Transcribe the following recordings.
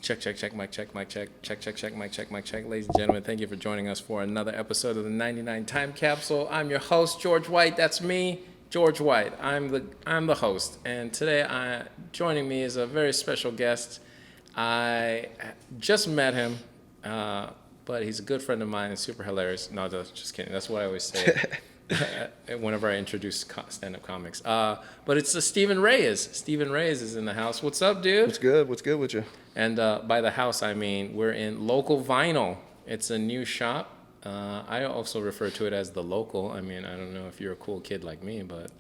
Check, check, check, mic check, mic check, check, check, check, mic check, mic check. Ladies and gentlemen, thank you for joining us for another episode of the 99 Time Capsule. I'm your host, George White. That's me, George White. I'm the host, and today joining me is a very special guest. I just met him, but he's a good friend of mine and super hilarious. No, just kidding. That's what I always say whenever I introduce stand-up comics. But it's Stephen Raez. Stephen Raez is in the house. What's up, dude? What's good? What's good with you? And by the house, I mean we're in Local Vinyl. It's a new shop. I also refer to it as the Local. I mean, I don't know if you're a cool kid like me, but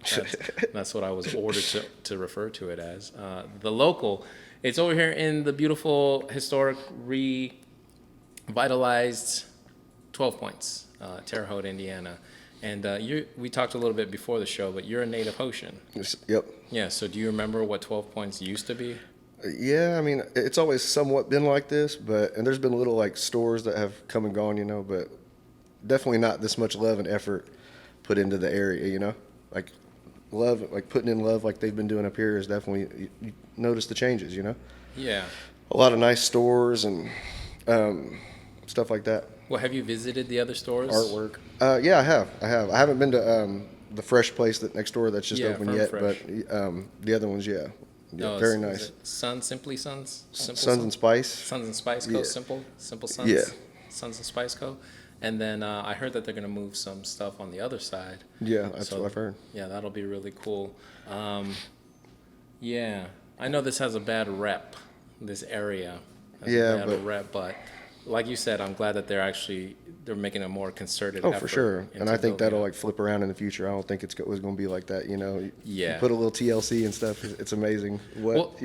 that's what I was ordered to refer to it as. The Local. It's over here in the beautiful, historic, revitalized 12 Points, Terre, Haute, Indiana. And we talked a little bit before the show, but you're a native Haitian. Yep. Yeah, so do you remember what 12 Points used to be? Yeah, I mean, it's always somewhat been like this, and there's been little like stores that have come and gone, but definitely not this much love and effort put into the area, like love, like putting in love like they've been doing up here is definitely, you notice the changes, Yeah. A lot of nice stores and stuff like that. Well, have you visited the other stores? Artwork. Yeah, I have. I haven't been to the fresh place that next door that's just open yet, Fresh. but the other ones, yeah. No, very is nice. it Simply Sons? Simple Sons and Spice. Sons and Spice Co. Yeah. Simple Sons. Yeah. Sons and Spice Co. And then I heard that they're going to move some stuff on the other side. Yeah, that's what I've heard. Yeah, that'll be really cool. Yeah, I know this has a bad rep, this area. Has a bad rep, but like you said, I'm glad that they're making a more concerted effort. Oh, for sure. And I think that'll building like flip around in the future. I don't think it was going to be like that, Yeah. You put a little TLC and stuff. It's amazing what.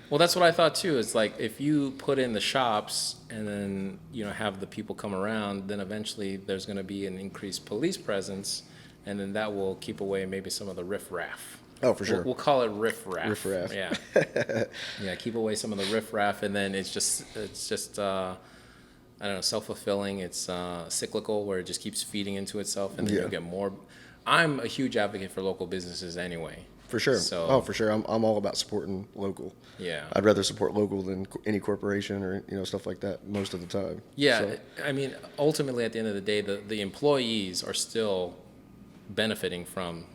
Well, that's what I thought too. It's like if you put in the shops and then have the people come around, then eventually there's going to be an increased police presence, and then that will keep away maybe some of the riffraff. Oh, for sure. We'll call it riffraff. Riffraff. Yeah. Yeah. Keep away some of the riffraff, and then it's just I don't know, self-fulfilling. It's cyclical, where it just keeps feeding into itself, and then you'll get more. I'm a huge advocate for local businesses anyway. For sure. So, for sure. I'm all about supporting local. Yeah. I'd rather support local than any corporation or stuff like that most of the time. Yeah. So, I mean, ultimately, at the end of the day, the employees are still benefiting from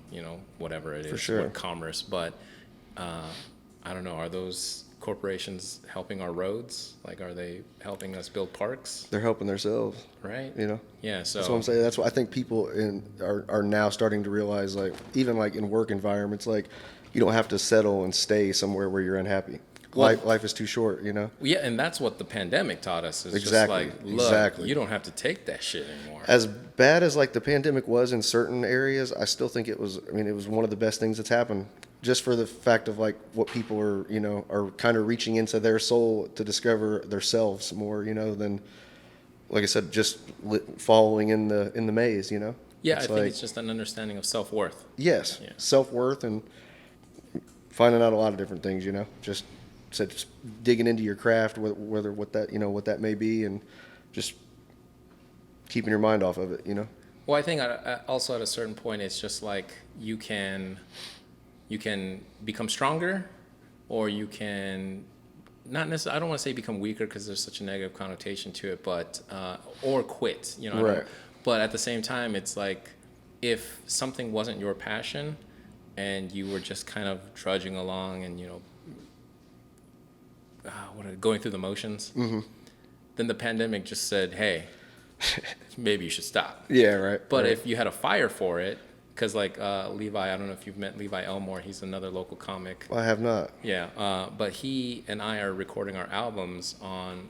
whatever it is, for sure. Commerce. But I don't know. Are those corporations helping our roads? Like, are they helping us build parks? they're helping themselves. Right. Yeah. So That's what I'm saying. That's what I think people are now starting to realize. Like even like in work environments, like you don't have to settle and stay somewhere where you're unhappy. Well, life is too short. Yeah, and that's what the pandemic taught us. Is Exactly. just like, look, Exactly. you don't have to take that shit anymore. As bad as like the pandemic was in certain areas, I still think it was. I mean, it was one of the best things that's happened. Just for the fact of like what people are kind of reaching into their soul to discover themselves more, than, like I said, just following in the maze, Yeah, I think it's just an understanding of self-worth. Yes, Yeah. self-worth and finding out a lot of different things, just digging into your craft, whether what that may be, and just keeping your mind off of it, Well, I think also at a certain point, it's just like you can become stronger, or you can not necessarily. I don't want to say become weaker because there's such a negative connotation to it, but or quit. Right. But at the same time, it's like if something wasn't your passion, and you were just kind of trudging along and going through the motions, then the pandemic just said, "Hey, maybe you should stop." Yeah, right. But right. if you had a fire for it, because like Levi, I don't know if you've met Levi Elmore. He's another local comic. I have not. Yeah, but he and I are recording our albums on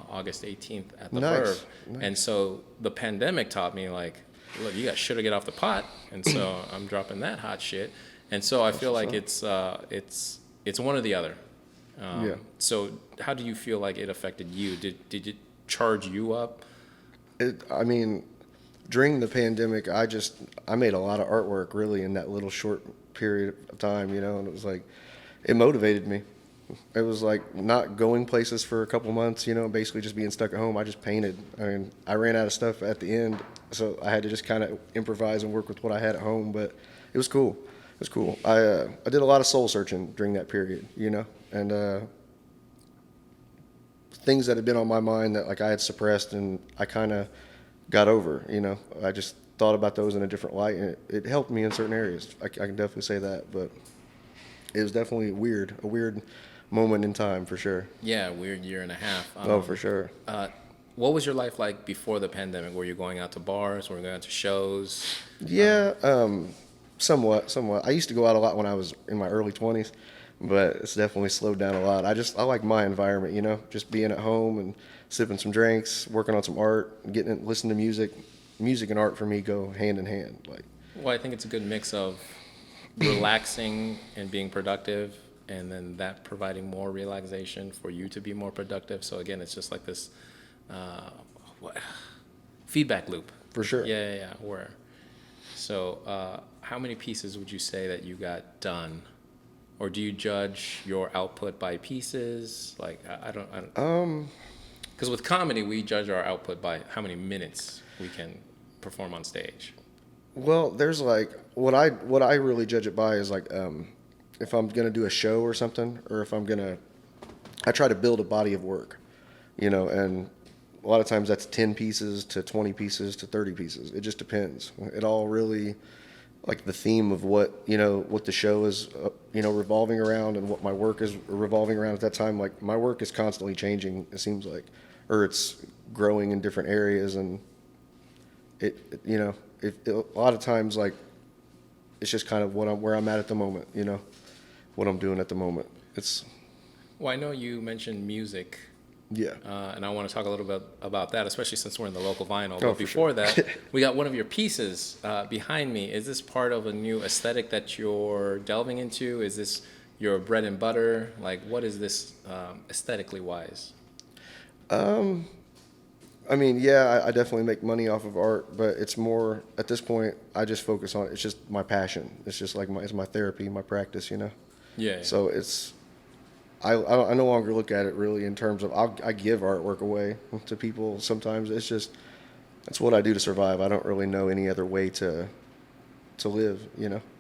August 18th at the Nice. Verve. Nice. And so the pandemic taught me, like, look, you got shit to get off the pot. And so I'm dropping that hot shit. And so I feel like it's one or the other. Yeah. So how do you feel like it affected you? Did it charge you up? I mean, during the pandemic, I made a lot of artwork really in that little short period of time, and it was like, it motivated me. It was like not going places for a couple months, basically just being stuck at home. I just painted. I mean, I ran out of stuff at the end, so I had to just kind of improvise and work with what I had at home, but it was cool. It was cool. I did a lot of soul searching during that period, and things that had been on my mind that like I had suppressed and I kind of got over. I just thought about those in a different light, and it helped me in certain areas. I can definitely say that, but it was definitely a weird moment in time for sure. Yeah, weird year and a half. Oh, for sure. What was your life like before the pandemic? Were you going out to bars? Were you going out to shows? Yeah, somewhat. I used to go out a lot when I was in my early 20s, but it's definitely slowed down a lot. I like my environment, just being at home and sipping some drinks, working on some art, listening to music. Music and art for me go hand in hand. Well, I think it's a good mix of relaxing and being productive, and then that providing more relaxation for you to be more productive. So again, it's just like this feedback loop. For sure. Yeah. So how many pieces would you say that you got done? Or do you judge your output by pieces? Like, I don't. Because with comedy, we judge our output by how many minutes we can perform on stage. Well, there's like what I really judge it by is like if I'm gonna do a show or something, or if I try to build a body of work, and a lot of times that's 10 pieces to 20 pieces to 30 pieces. It just depends. It all really, like the theme of what the show is, revolving around, and what my work is revolving around at that time. Like my work is constantly changing, it seems like, or it's growing in different areas, and a lot of times, like, it's just kind of where I'm at the moment, what I'm doing at the moment. Well, I know you mentioned music. Yeah. And I want to talk a little bit about that, especially since we're in the local vinyl. Oh, But before sure. that, we got one of your pieces behind me. Is this part of a new aesthetic that you're delving into? Is this your bread and butter? Like, what is this aesthetically wise? I mean, yeah, I definitely make money off of art, but it's more, at this point, I just focus on, it's just my passion. It's just like it's my therapy, my practice, Yeah. So I no longer look at it really in terms of, I give artwork away to people sometimes. It's just, that's what I do to survive. I don't really know any other way to live,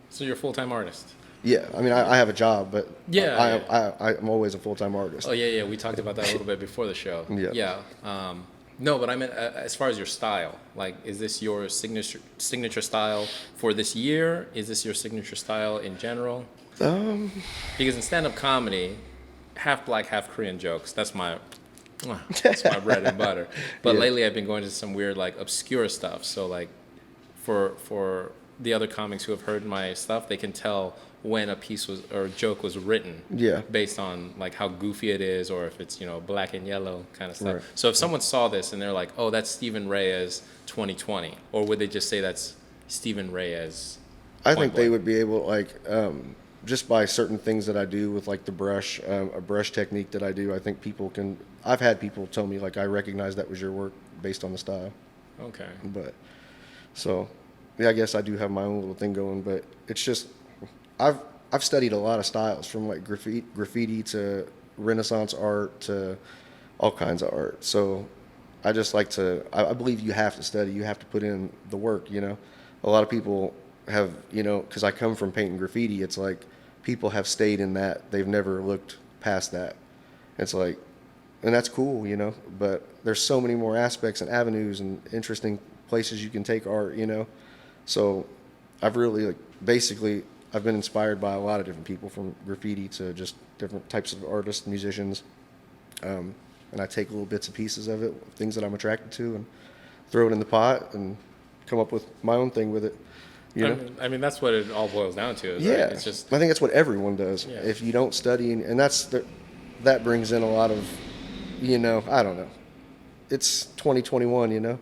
So you're a full-time artist? Yeah, I mean, I have a job, but Yeah. I'm always a full-time artist. Oh, yeah. We talked about that a little bit before the show. Yeah. Yeah. No, but I meant as far as your style. Like, is this your signature style for this year? Is this your signature style in general? Because in stand-up comedy, half black, half Korean jokes. That's my bread and butter. But Yeah. lately, I've been going to some weird, like, obscure stuff. So, like, for the other comics who have heard my stuff, they can tell when a piece or a joke was written. Yeah. Based on like how goofy it is, or if it's black and yellow kind of stuff. Right. So if someone saw this and they're like, "Oh, that's Stephen Raez 2020," or would they just say that's Stephen Raez? I think they would be able, like, just by certain things that I do with like the brush, a brush technique that I do. I think I've had people tell me like, I recognize that was your work based on the style. Okay. But so, yeah, I guess I do have my own little thing going, but it's just, I've studied a lot of styles, from like graffiti to Renaissance art to all kinds of art. So I just like I believe you have to study, you have to put in the work, A lot of people have, because I come from painting graffiti, it's like people have stayed in that. They've never looked past that. It's like, and that's cool, but there's so many more aspects and avenues and interesting places you can take art, So I've really, like, basically, I've been inspired by a lot of different people, from graffiti to just different types of artists, musicians. And I take little bits and pieces of it, things that I'm attracted to, and throw it in the pot and come up with my own thing with it. I mean, that's what it all boils down to. Is, Yeah. Right? It's just I think that's what everyone does. Yeah. If you don't study, and that brings in a lot of, I don't know. It's 2021,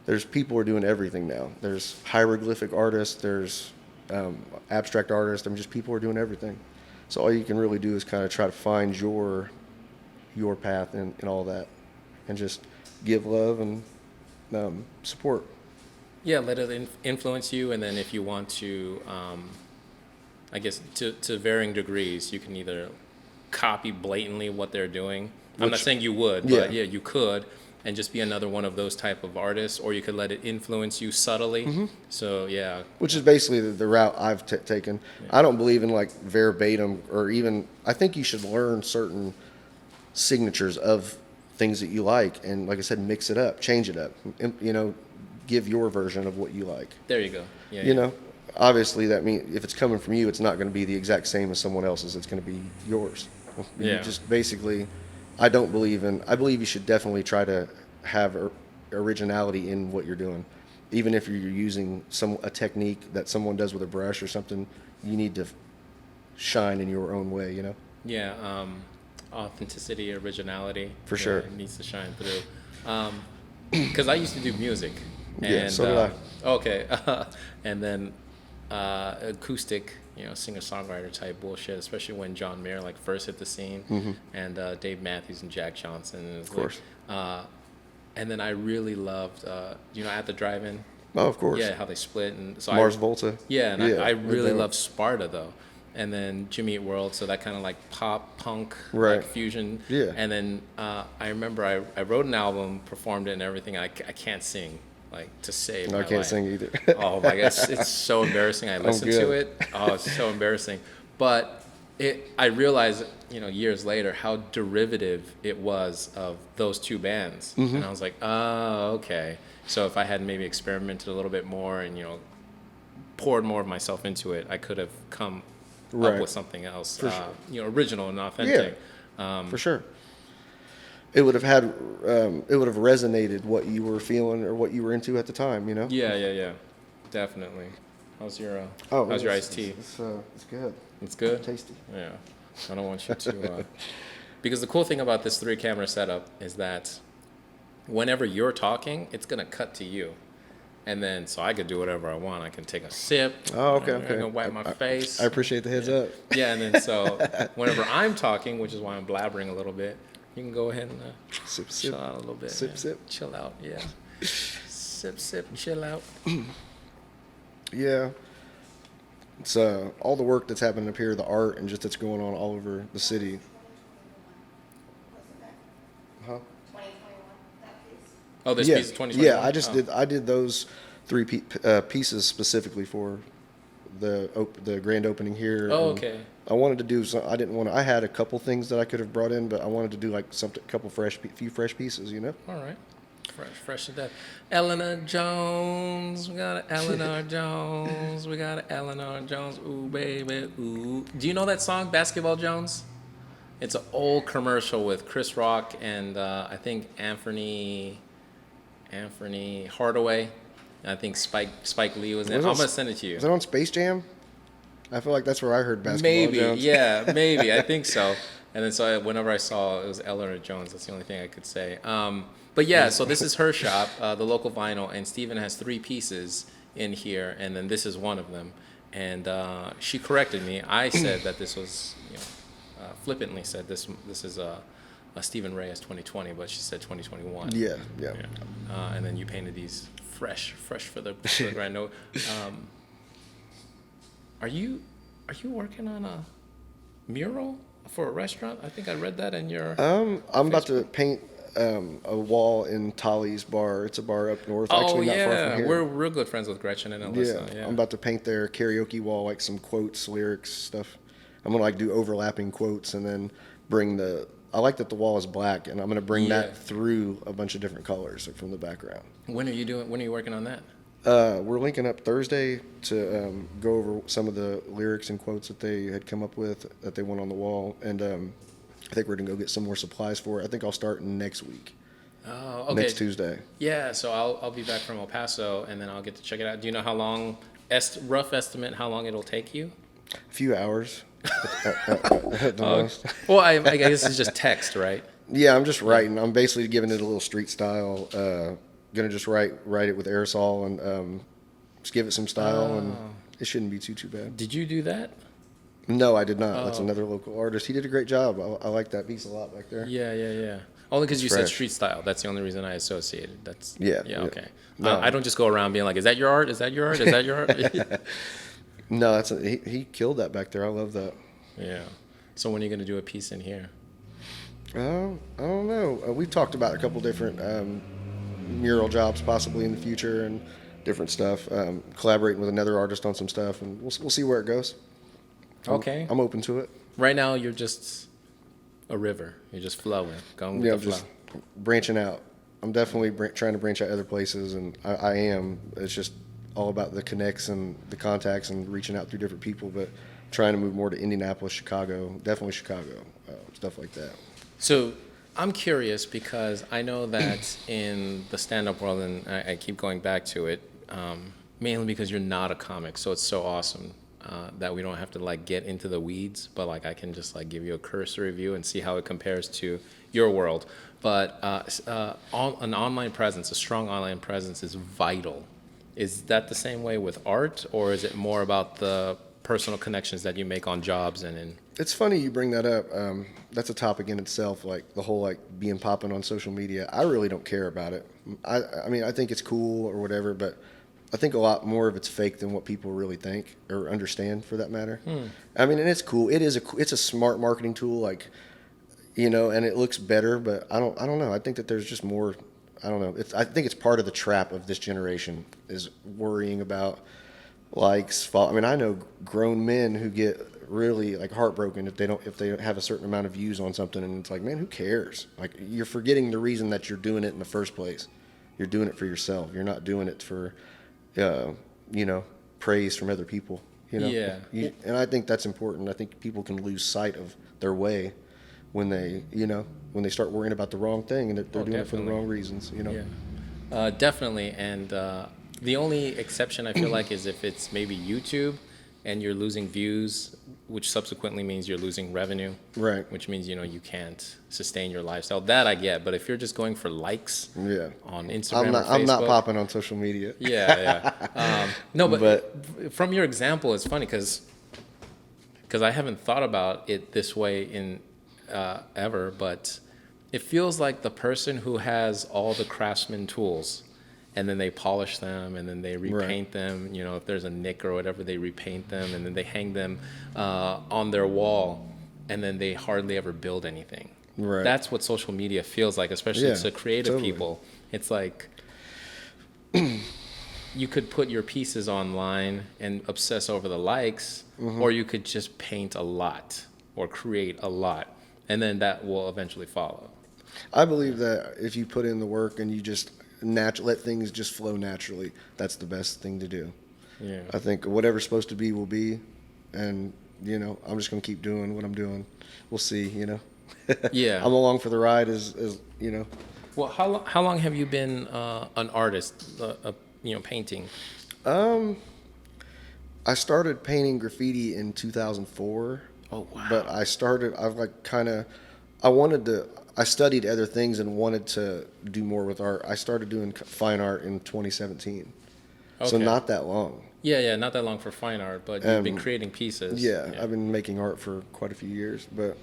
There's people who are doing everything now. There's hieroglyphic artists, there's abstract artists. Just people are doing everything. So all you can really do is kind of try to find your path and all that, and just give love and support. Yeah, let it influence you, and then if you want to, I guess to varying degrees, you can either copy blatantly what they're doing. I'm not saying you would, but yeah, you could, and just be another one of those type of artists, or you could let it influence you subtly. Mm-hmm. So yeah, which is basically the route I've taken. Yeah. I don't believe in like verbatim, or even, I think you should learn certain signatures of things that you like, and like I said, mix it up, change it up, you know, give your version of what you like. There you go. Yeah. You know, obviously that means if it's coming from you, it's not going to be the exact same as someone else's. It's going to be yours. You Yeah. just basically, I believe you should definitely try to have originality in what you're doing. Even if you're using a technique that someone does with a brush or something, you need to shine in your own way, you know? Yeah. Authenticity, originality. For sure. It needs to shine through. Because I used to do music. And, Yeah, so did I. Okay. And then acoustic, you know, singer-songwriter type bullshit, especially when John Mayer like first hit the scene, and Dave Matthews and Jack Johnson. And Of course. And then I really loved, you know, At the Drive-In. Oh, of course. Yeah, how they split. And so Mars Volta. Yeah, and Yeah, I they really don't- love Sparta though. And then Jimmy Eat World, so that kind of like pop punk Right. like fusion. Yeah. And then I remember I wrote an album, performed it, and everything. I can't sing like to save. No, I my can't life. sing either. Oh my god, it's so embarrassing. I listen to good. it. Oh, it's so embarrassing. But I realized, you know, years later how derivative it was of those two bands, and I was like, oh, okay. So if I had maybe experimented a little bit more and, you know, poured more of myself into it, I could have come up Right. with something else, For sure. you know, original and authentic. For sure. It would have resonated what you were feeling or what you were into at the time, you know? Yeah, definitely. How's your It's- iced tea? It's good. It's good. Tasty. Yeah, I don't want you to. Because the cool thing about this 3-camera setup is that whenever you're talking, it's gonna cut to you, and then so I could do whatever I want. I can take a sip. Oh, okay, I'm okay. gonna wipe my face. I appreciate the heads up. Yeah, and then so whenever I'm talking, which is why I'm blabbering a little bit, you can go ahead and Sip, sip. chill out a little bit. Sip, yeah. sip. Chill out. Yeah. Sip, chill out. Yeah. It's all the work that's happening up here, the art and just that's going on all over the city. Huh? 2021, that piece. Oh, this Yeah, piece of 2021. I did those three pieces specifically for the grand opening here. Oh, and okay. I wanted to do some. I had a couple things that I could have brought in, but I wanted to do like few fresh pieces, you know. All right. Fresh to death. Eleanor Jones. We got an Eleanor Jones. We got an Eleanor Jones. Ooh, baby, ooh. Do you know that song, Basketball Jones? It's an old commercial with Chris Rock and I think Anthony Hardaway. I think Spike Lee was in it. I'm going to send it to you. Is that on Space Jam? I feel like that's where I heard Basketball Maybe, Jones. yeah, maybe. I think so. And then so whenever I saw it was Eleanor Jones, that's the only thing I could say. But yeah, so this is her shop, the local vinyl, and Steven has 3 pieces in here, and then this is one of them. And she corrected me. I said that this was, you know, flippantly said this is a Steven Raez 2020, but she said 2021. Yeah. And then you painted these fresh for the grand note. Are you working on a mural for a restaurant? I think I read that in your. I'm about to paint a wall in Tolly's bar. It's a bar up north, Oh actually not far yeah, from here. we're real good friends with Gretchen and Alyssa. Yeah, I'm about to paint their karaoke wall, like some quotes, lyrics, stuff. I'm gonna like do overlapping quotes and then bring I like that the wall is black, and I'm gonna bring Yeah. that through a bunch of different colors, like, from the background. When are you working on that? We're linking up Thursday to go over some of the lyrics and quotes that they had come up with that they want on the wall, and I think we're gonna go get some more supplies for it. I think I'll start next week, Oh, okay. next Tuesday. Yeah, so I'll be back from El Paso, and then I'll get to check it out. Do you know how long? Rough estimate how long it'll take you? A few hours. At the most. Well, I guess it's just text, right? Yeah, I'm just writing. I'm basically giving it a little street style. Gonna just write it with aerosol and just give it some style, and it shouldn't be too bad. Did you do that? No, I did not. That's Oh. another local artist. He did a great job. I like that piece a lot back there. Yeah. Only because you said fresh. street style. That's the only reason I associated. That's Yeah. Okay. No. I don't just go around being like, "Is that your art? Is that your art? Is that your art?" No, he killed that back there. I love that. Yeah. So when are you gonna do a piece in here? I don't know. We've talked about a couple different mural jobs possibly in the future and different stuff. Collaborating with another artist on some stuff, and we'll see where it goes. Okay. I'm open to it. Right now, you're just a river. You're just flowing, going with Yeah, the I'm flow. just branching out. I'm definitely trying to branch out other places, and I am. It's just all about the connects and the contacts and reaching out through different people, but trying to move more to Indianapolis, Chicago, definitely Chicago, stuff like that. So I'm curious because I know that in the stand-up world, and I keep going back to it, mainly because you're not a comic, so it's so awesome that we don't have to like get into the weeds, but like I can just like give you a cursory view and see how it compares to your world. But an online presence, a strong online presence, is vital. Is that the same way with art, or is it more about the personal connections that you make on jobs and in? It's funny you bring that up. That's a topic in itself, like the whole like being popping on social media. I really don't care about it. I mean, I think it's cool or whatever, but I think a lot more of it's fake than what people really think or understand, for that matter. I mean, and it's cool. It's a smart marketing tool, like, you know, and it looks better, but I don't know. I think that there's just more. I don't know. I think it's part of the trap of this generation is worrying about likes. I mean, I know grown men who get really like heartbroken if they have a certain amount of views on something, and it's like, man, who cares? Like, you're forgetting the reason that you're doing it in the first place. You're doing it for yourself. You're not doing it for, you know, praise from other people. You know. Yeah. And I think that's important. I think people can lose sight of their way when they start worrying about the wrong thing, and they're doing it for the wrong reasons. You know. Yeah. Definitely. And the only exception I feel like is if it's maybe YouTube and you're losing views, which subsequently means you're losing revenue. Right. Which means, you know, you can't sustain your lifestyle. That I get. But if you're just going for likes on Instagram or Facebook. I'm not popping on social media. Yeah. No, but from your example, it's funny because I haven't thought about it this way in ever, but it feels like the person who has all the craftsman tools, and then they polish them, and then they repaint them. You know, if there's a nick or whatever, they repaint them, and then they hang them on their wall, and then they hardly ever build anything. Right. That's what social media feels like, especially to creative people. It's like you could put your pieces online and obsess over the likes, or you could just paint a lot or create a lot, and then that will eventually follow. I believe that if you put in the work and you just let things just flow naturally, that's the best thing to do. Yeah. I think whatever's supposed to be will be, and you know, I'm just gonna keep doing what I'm doing. We'll see, you know. Yeah. I'm along for the ride, as you know. Well, how long have you been an artist? You know, painting. I started painting graffiti in 2004. Oh wow. But I studied other things and wanted to do more with art. I started doing fine art in 2017. Okay. So not that long. Yeah, not that long for fine art, but you've been creating pieces. Yeah, I've been making art for quite a few years, but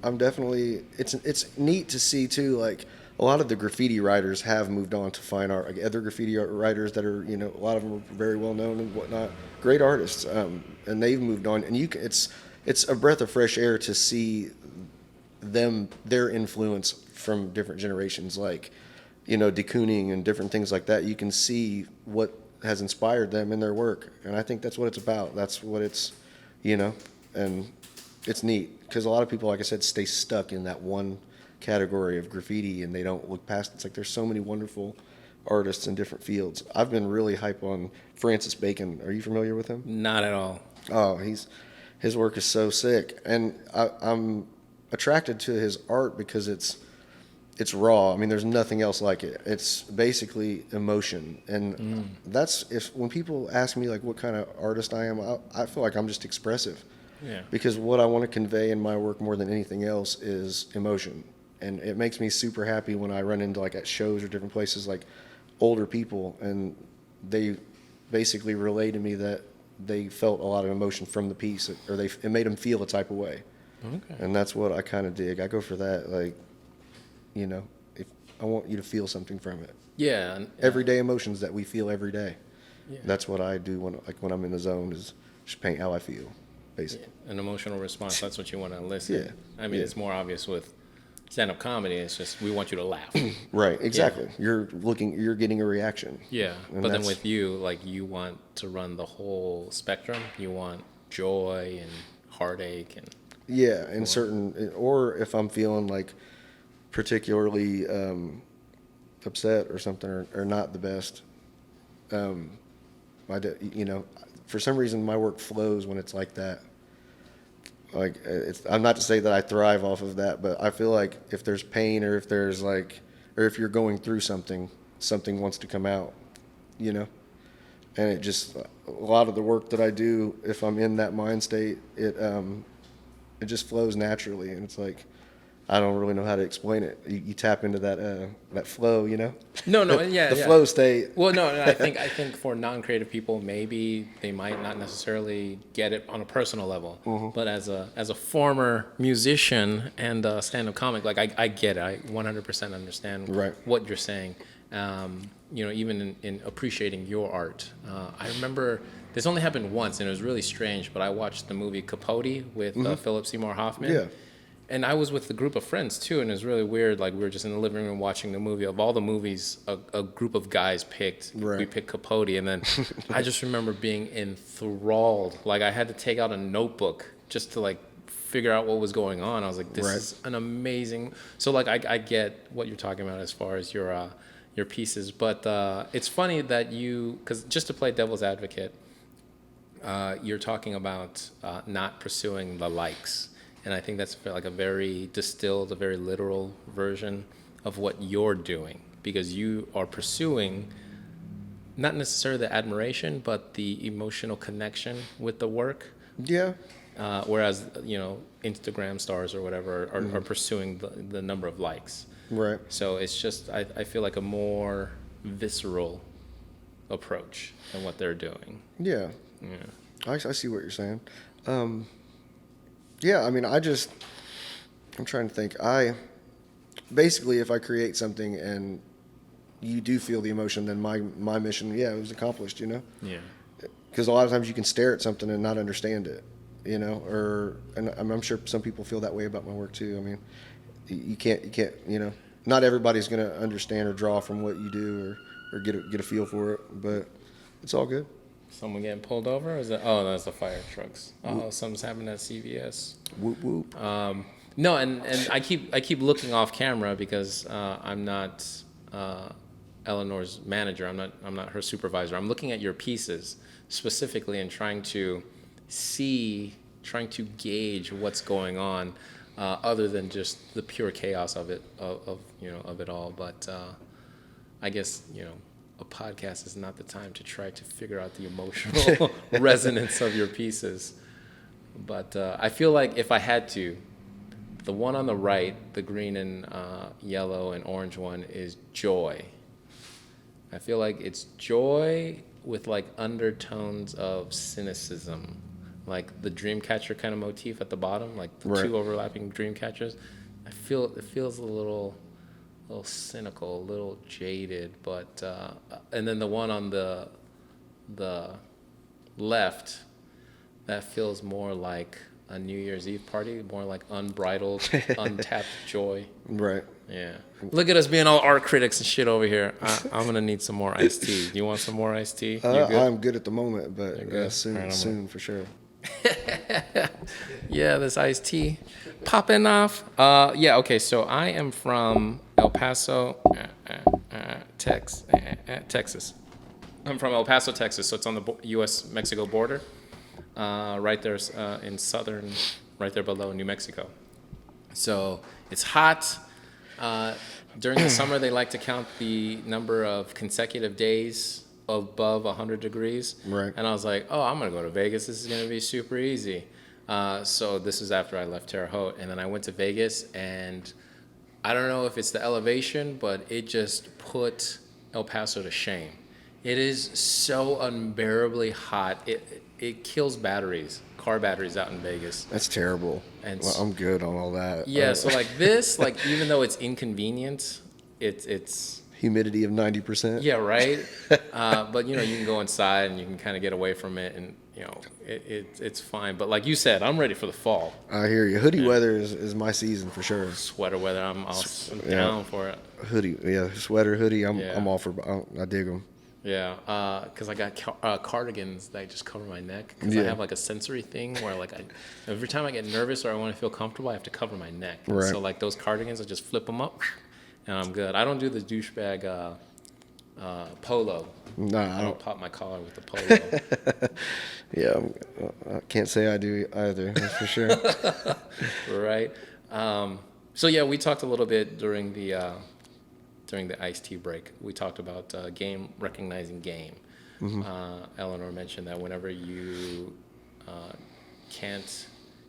I'm definitely, it's neat to see too, like a lot of the graffiti writers have moved on to fine art. Like other graffiti art writers that are, you know, a lot of them are very well known and whatnot, great artists, and they've moved on. And it's a breath of fresh air to see their influence from different generations, like, you know, de Kooning and different things like that. You can see what has inspired them in their work, and I think that's what it's about. That's what it's, you know, and it's neat because a lot of people, like I said, stay stuck in that one category of graffiti and they don't look past it. It's like there's so many wonderful artists in different fields. I've been really hype on Francis Bacon. Are you familiar with him? Not at all. Oh, his work is so sick, and I'm attracted to his art because it's raw. I mean, there's nothing else like it. It's basically emotion, and that's when people ask me like what kind of artist I am, I feel like I'm just expressive. Yeah. Because what I want to convey in my work more than anything else is emotion, and it makes me super happy when I run into like at shows or different places like older people, and they basically relay to me that they felt a lot of emotion from the piece, or it made them feel a type of way. Okay. And that's what I kind of dig. I go for that, like, you know, if I want you to feel something from it. Yeah. Everyday emotions that we feel every day. Yeah. That's what I do when I'm in the zone, is just paint how I feel, basically. An emotional response. That's what you want to elicit. Yeah. I mean, it's more obvious with stand-up comedy. It's just we want you to laugh. Right. Exactly. Yeah. You're getting a reaction. Yeah. And but then with you, like, you want to run the whole spectrum. You want joy and heartache and. Yeah, and or if I'm feeling like particularly upset or something, or not the best. For some reason, my work flows when it's like that. Like, I'm not to say that I thrive off of that, but I feel like if there's pain, or if there's like, or if you're going through something wants to come out, you know? And it just, a lot of the work that I do, if I'm in that mind state, it just flows naturally. And it's like, I don't really know how to explain it. You tap into that flow, you know? No, yeah, the yeah. flow state. Well, no, and I think for non-creative people, maybe they might not necessarily get it on a personal level. Mm-hmm. But as a former musician and a stand-up comic, like I get it. I 100% understand Right. what you're saying. Even in appreciating your art. I remember this only happened once, and it was really strange. But I watched the movie Capote with Philip Seymour Hoffman. Yeah. And I was with a group of friends too, and it was really weird. Like, we were just in the living room watching the movie. Of all the movies a group of guys picked, Right. we picked Capote, and then I just remember being enthralled. Like, I had to take out a notebook just to like figure out what was going on. I was like, this Right. is an amazing. So like, I get what you're talking about as far as your pieces, but it's funny that because just to play devil's advocate, you're talking about not pursuing the likes. And I think that's like a very distilled, a very literal version of what you're doing, because you are pursuing not necessarily the admiration, but the emotional connection with the work. Yeah. Whereas, Instagram stars or whatever are pursuing the number of likes. Right. So it's just, I feel like a more visceral approach than what they're doing. Yeah. Yeah. I see what you're saying. Yeah, I mean, I'm trying to think. Basically, if I create something and you do feel the emotion, then my mission, it was accomplished, you know? Yeah. Because a lot of times you can stare at something and not understand it, you know? And I'm sure some people feel that way about my work too. I mean, you can't, not everybody's going to understand or draw from what you do or get a feel for it, but it's all good. Someone getting pulled over? Or is it? Oh, that's the fire trucks. Oh, something's happening at CVS. Whoop, whoop. No, and I keep looking off camera because I'm not Eleanor's manager. I'm not her supervisor. I'm looking at your pieces specifically and trying to gauge what's going on, other than just the pure chaos of it of it all. But I guess a podcast is not the time to try to figure out the emotional resonance of your pieces. But I feel like if I had to, the one on the right, the green and yellow and orange one, is joy. I feel like it's joy with like undertones of cynicism, like the dream catcher kind of motif at the bottom, like the Right. two overlapping dream catchers. I feel it feels a little cynical, a little jaded, but and then the one on the left, that feels more like a New Year's Eve party, more like unbridled, untapped joy. Right. Yeah. Look at us being all art critics and shit over here. I'm gonna need some more iced tea. Do you want some more iced tea? You good? I'm good at the moment, but good? soon, All right, soon for sure. Yeah, this iced tea popping off. Yeah, okay, so I am from El Paso, Texas. I'm from El Paso, Texas, so it's on the U.S.-Mexico border, right there in southern, right there below New Mexico. So it's hot. During the summer, they like to count the number of consecutive days above 100 degrees. Right. And I was like, oh, I'm going to go to Vegas. This is going to be super easy. So this was after I left Terre, Haute. And then I went to Vegas, and I don't know if it's the elevation, but it just put El Paso to shame. It is so unbearably hot. It kills car batteries out in Vegas. That's terrible. And Well, I'm good on all that. Yeah, so like this, like even though it's inconvenient, it's Humidity of 90%. yeah, right. But you can go inside and you can kind of get away from it, and it's fine. But like you said, I'm ready for the fall. I hear you. Hoodie weather is my season for sure. Sweater weather, I'm down for it. Hoodie, yeah, sweater, hoodie. I'm Yeah. all for. I dig them. Yeah, because I got cardigans that just cover my neck. Because I Yeah. have like a sensory thing where like every time I get nervous or I want to feel comfortable, I have to cover my neck. And Right. so like those cardigans, I just flip them up, and I'm good. I don't do the douchebag polo. Nah, I I don't don't. pop my collar with the polo. Yeah, I can't say I do either. That's for sure. Right. So yeah, we talked a little bit during the iced tea break. We talked about recognizing game. Eleanor mentioned that whenever you can't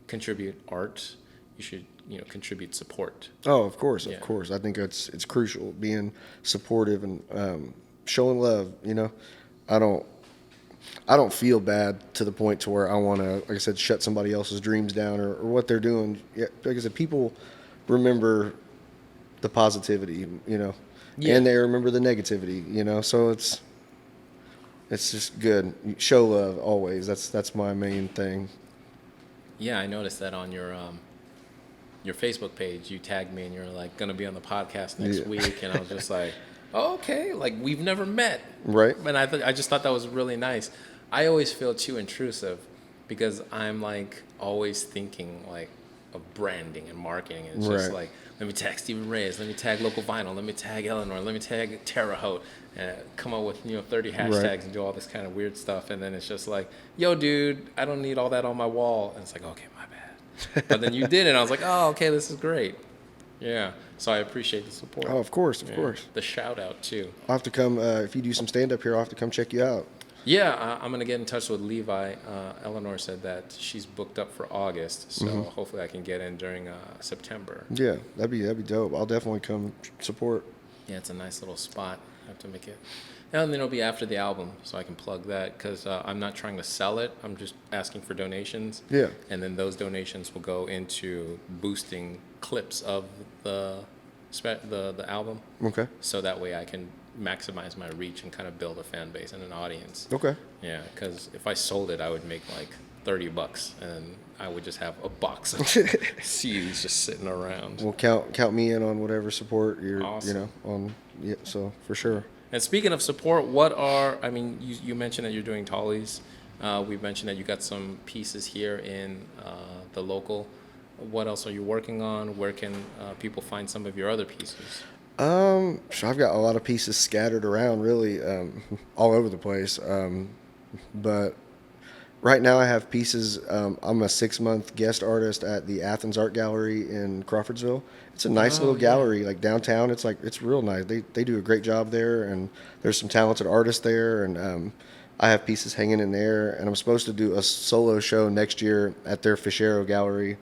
contribute art, you should contribute support. Oh, of course, Yeah. of course. I think it's crucial being supportive and showing love. I don't I don't feel bad to the point to where I want to, like I said, shut somebody else's dreams down or what they're doing. Yeah, like I said, people remember the positivity, Yeah. and they remember the negativity, So it's just good. Show love always. That's my main thing. Yeah, I noticed that on your Facebook page. You tagged me and you're like gonna be on the podcast next Yeah. week, and I was just like, oh, okay, like we've never met, Right. and I just thought that was really nice. I always feel too intrusive because I'm like always thinking like of branding and marketing, and it's just Right. like, let me tag Stephen Raez, let me tag Local Vinyl, let me tag Eleanor, let me tag Terre, Haute, and come up with 30 hashtags Right. and do all this kind of weird stuff, and then it's just like, yo, dude, I don't need all that on my wall, and it's like, okay, my bad. But then you did it, and I was like, oh, okay, this is great. Yeah, so I appreciate the support. Oh, of course, of Yeah. course. The shout out too. I'll have to come, if you do some stand up here, I'll have to come check you out. Yeah, I'm gonna get in touch with Levi. Eleanor said that she's booked up for August, so Mm-hmm. hopefully I can get in during September. Yeah, that'd be dope. I'll definitely come support. Yeah, it's a nice little spot. I have to make it. And then it'll be after the album, so I can plug that because I'm not trying to sell it. I'm just asking for donations. Yeah. And then those donations will go into boosting clips of the album, Okay. so that way I can maximize my reach and kind of build a fan base and an audience. Okay. Yeah, because if I sold it, I would make like $30, and I would just have a box of CDs just sitting around. Well, count me in on whatever support you're, Awesome. on. Yeah, so for sure. And speaking of support, you mentioned that you're doing tallies. We've mentioned that you got some pieces here in the local. What else are you working on? Where can people find some of your other pieces? So I've got a lot of pieces scattered around, really, all over the place. But right now I have pieces. I'm a 6-month guest artist at the Athens Art Gallery in Crawfordsville. It's a nice little gallery, like downtown. It's real nice. They do a great job there, and there's some talented artists there, and I have pieces hanging in there. And I'm supposed to do a solo show next year at their Fischero Gallery,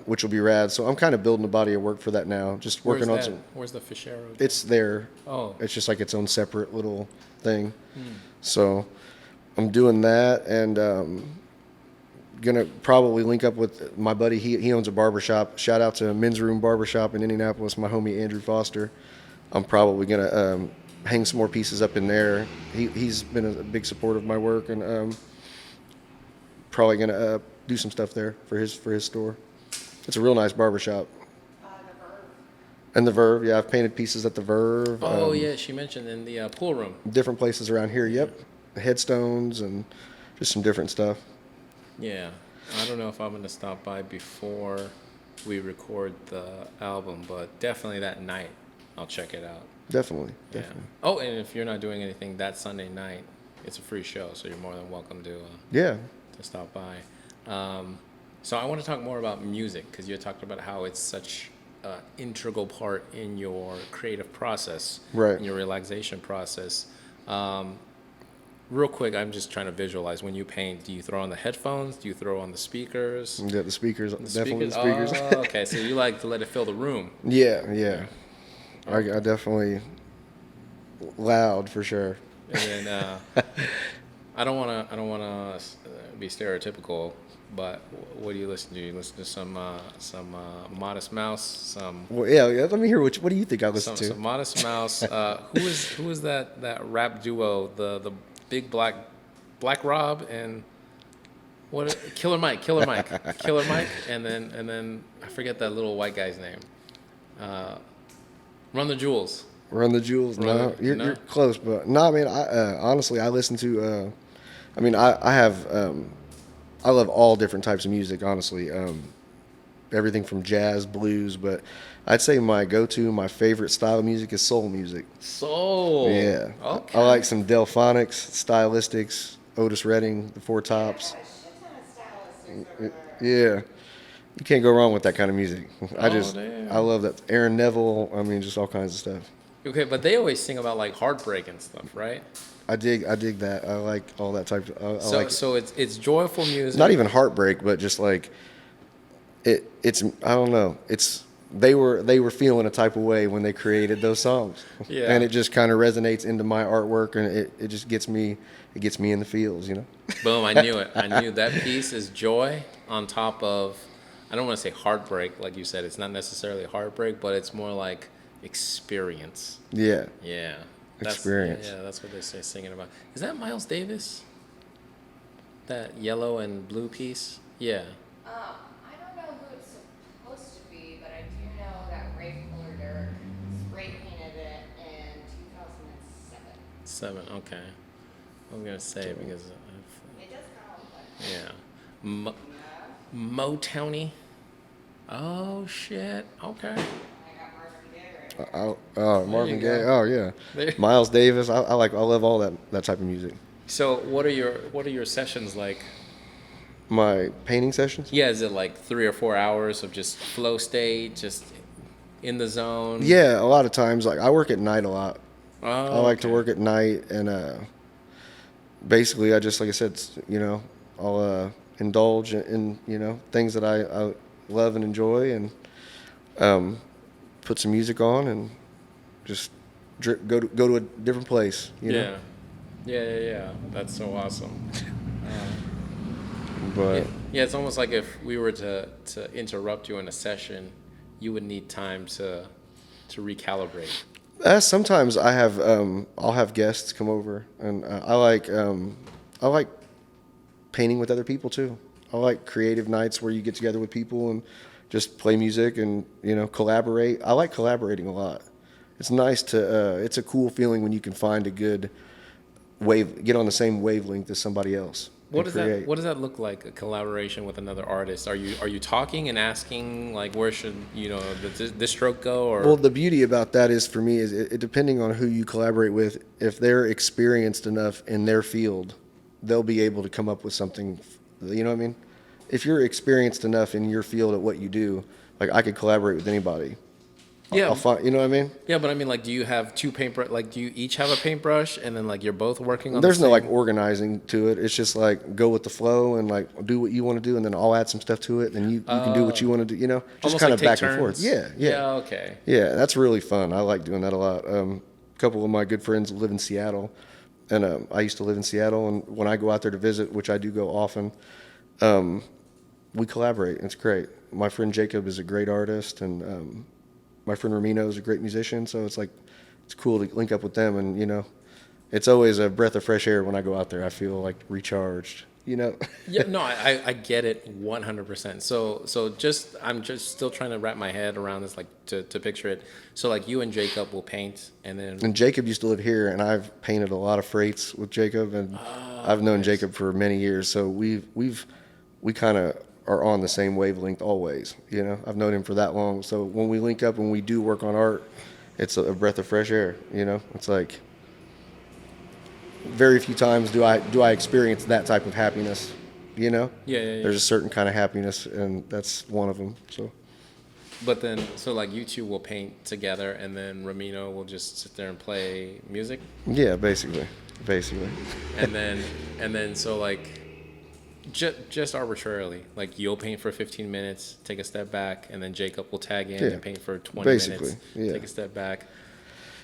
which will be rad. So I'm kind of building a body of work for that now. Just working on some. Where's the Fischero? It's there. Oh. It's just like its own separate little thing. So I'm doing that, and gonna probably link up with my buddy. He owns a barbershop. Shout out to Men's Room Barbershop in Indianapolis, my homie Andrew Foster. I'm probably gonna hang some more pieces up in there. He's been a big supporter of my work, and probably gonna do some stuff there for his store. It's a real nice barbershop. The Verve. And the Verve, yeah, I've painted pieces at the Verve. Oh, yeah, she mentioned in the pool room. Different places around here. Yep, headstones and just some different stuff. Yeah. I don't know if I'm going to stop by before we record the album, but definitely that night I'll check it out. Definitely. Yeah. Oh, and if you're not doing anything that Sunday night, it's a free show, so you're more than welcome Yeah. to stop by. So I want to talk more about music because you talked about how it's such an integral part in your creative process, Right. in your relaxation process. Real quick, I'm just trying to visualize when you paint. Do you throw on the headphones? Do you throw on the speakers? Yeah, the speakers. Definitely the speakers. Oh, okay, so you like to let it fill the room. Yeah. I definitely loud for sure. And then I don't want to be stereotypical, but what do you listen to? You listen to some Modest Mouse, some Well, yeah. Let me hear what do you think I listen to? some Modest Mouse. Who is that rap duo? The big black Rob and Killer Mike, and then I forget that little white guy's name. Run the Jewels. Run the Jewels. No, you're close, but no. I mean, honestly, I listen to. I mean, I have. I love all different types of music. Honestly, everything from jazz, blues, but I'd say my go-to, my favorite style of music is soul music. Soul. Yeah, Okay. I like some Delphonics, Stylistics, Otis Redding, the Four Tops. Got a shit ton of stylists over there. Yeah, you can't go wrong with that kind of music. Oh, damn. I love that. Aaron Neville. I mean, just all kinds of stuff. Okay, but they always sing about like heartbreak and stuff, right? I dig that. I like all that type of. I So like it. so it's joyful music. Not even heartbreak, but just like it's. I don't know. It's they were feeling a type of way when they created those songs. Yeah. And it just kind of resonates into my artwork, and it just gets me. It gets me in the feels, you know. Boom! I knew it. I knew that piece is joy on top of. I don't want to say heartbreak, like you said. It's not necessarily heartbreak, but it's more like experience. Yeah. Yeah. Experience. Yeah, that's what they say singing about. Is that Miles Davis? That yellow and blue piece? Yeah. I don't know who it's supposed to be, but I do know that Ray Fuller spray painted it in 2007. 7. Okay. I'm gonna say it because It does kind of look like yeah. Motowny. Oh shit. Okay. I got Marvin Gaye right here. Marvin you Gaye. go. Oh yeah. There- Miles Davis. I love all that type of music. So what are your sessions like? My painting sessions. Yeah, is it like 3 or 4 hours of just flow state, just in the zone? Yeah, a lot of times like I work at night a lot. Oh, I like to work at night, and basically I just like I said, you know, I'll indulge in you know things that I love and enjoy, and put some music on and just go to a different place. You know? Yeah. That's so awesome. But Yeah, it's almost like if we were to interrupt you in a session, you would need time to recalibrate. sometimes I'll have guests come over, and I like painting with other people too. I like creative nights where you get together with people and just play music and you know collaborate. I like collaborating a lot. It's nice to. It's a cool feeling when you can find a good get on the same wavelength as somebody else. What and does create. that What does that look like? A collaboration with another artist? Are you talking and asking like where should you know this stroke go? Or Well, the beauty about that is for me is depending on who you collaborate with, if they're experienced enough in their field, they'll be able to come up with something. You know what I mean? If you're experienced enough in your field at what you do, like I could collaborate with anybody. yeah, I'll find, you know what I mean? yeah, but I mean like, do you have two paintbrush? Like, do you each have a paintbrush and then like you're both working on? There's the no same? like organizing to it. It's just like go with the flow and like do what you want to do, and then I'll add some stuff to it, and you can do what you want to do. You know, just Almost kind like of back take and forth. turns? Yeah. Okay. Yeah, that's really fun. I like doing that a lot. A couple of my good friends live in Seattle, and I used to live in Seattle. And when I go out there to visit, which I do go often, we collaborate. It's great. My friend Jacob is a great artist, and my friend Ramino is a great musician. So it's like it's cool to link up with them, and you know, it's always a breath of fresh air when I go out there. I feel like recharged. You know. Yeah, no, I get it 100%. So I'm just still trying to wrap my head around this, like to picture it. So like you and Jacob will paint, and then And Jacob used to live here, and I've painted a lot of freights with Jacob, and I've known Jacob for many years. So we kind of are on the same wavelength always. You know, I've known him for that long. So when we link up and we do work on art, it's a breath of fresh air. You know, it's like very few times do I experience that type of happiness. You know, Yeah. There's a certain kind of happiness, and that's one of them. So. But then, so like you two will paint together, and then Ramino will just sit there and play music, Yeah, basically. and then so like, just arbitrarily, like you'll paint for 15 minutes, take a step back, and then Jacob will tag in Yeah, and paint for 20 basically, minutes, yeah. take a step back,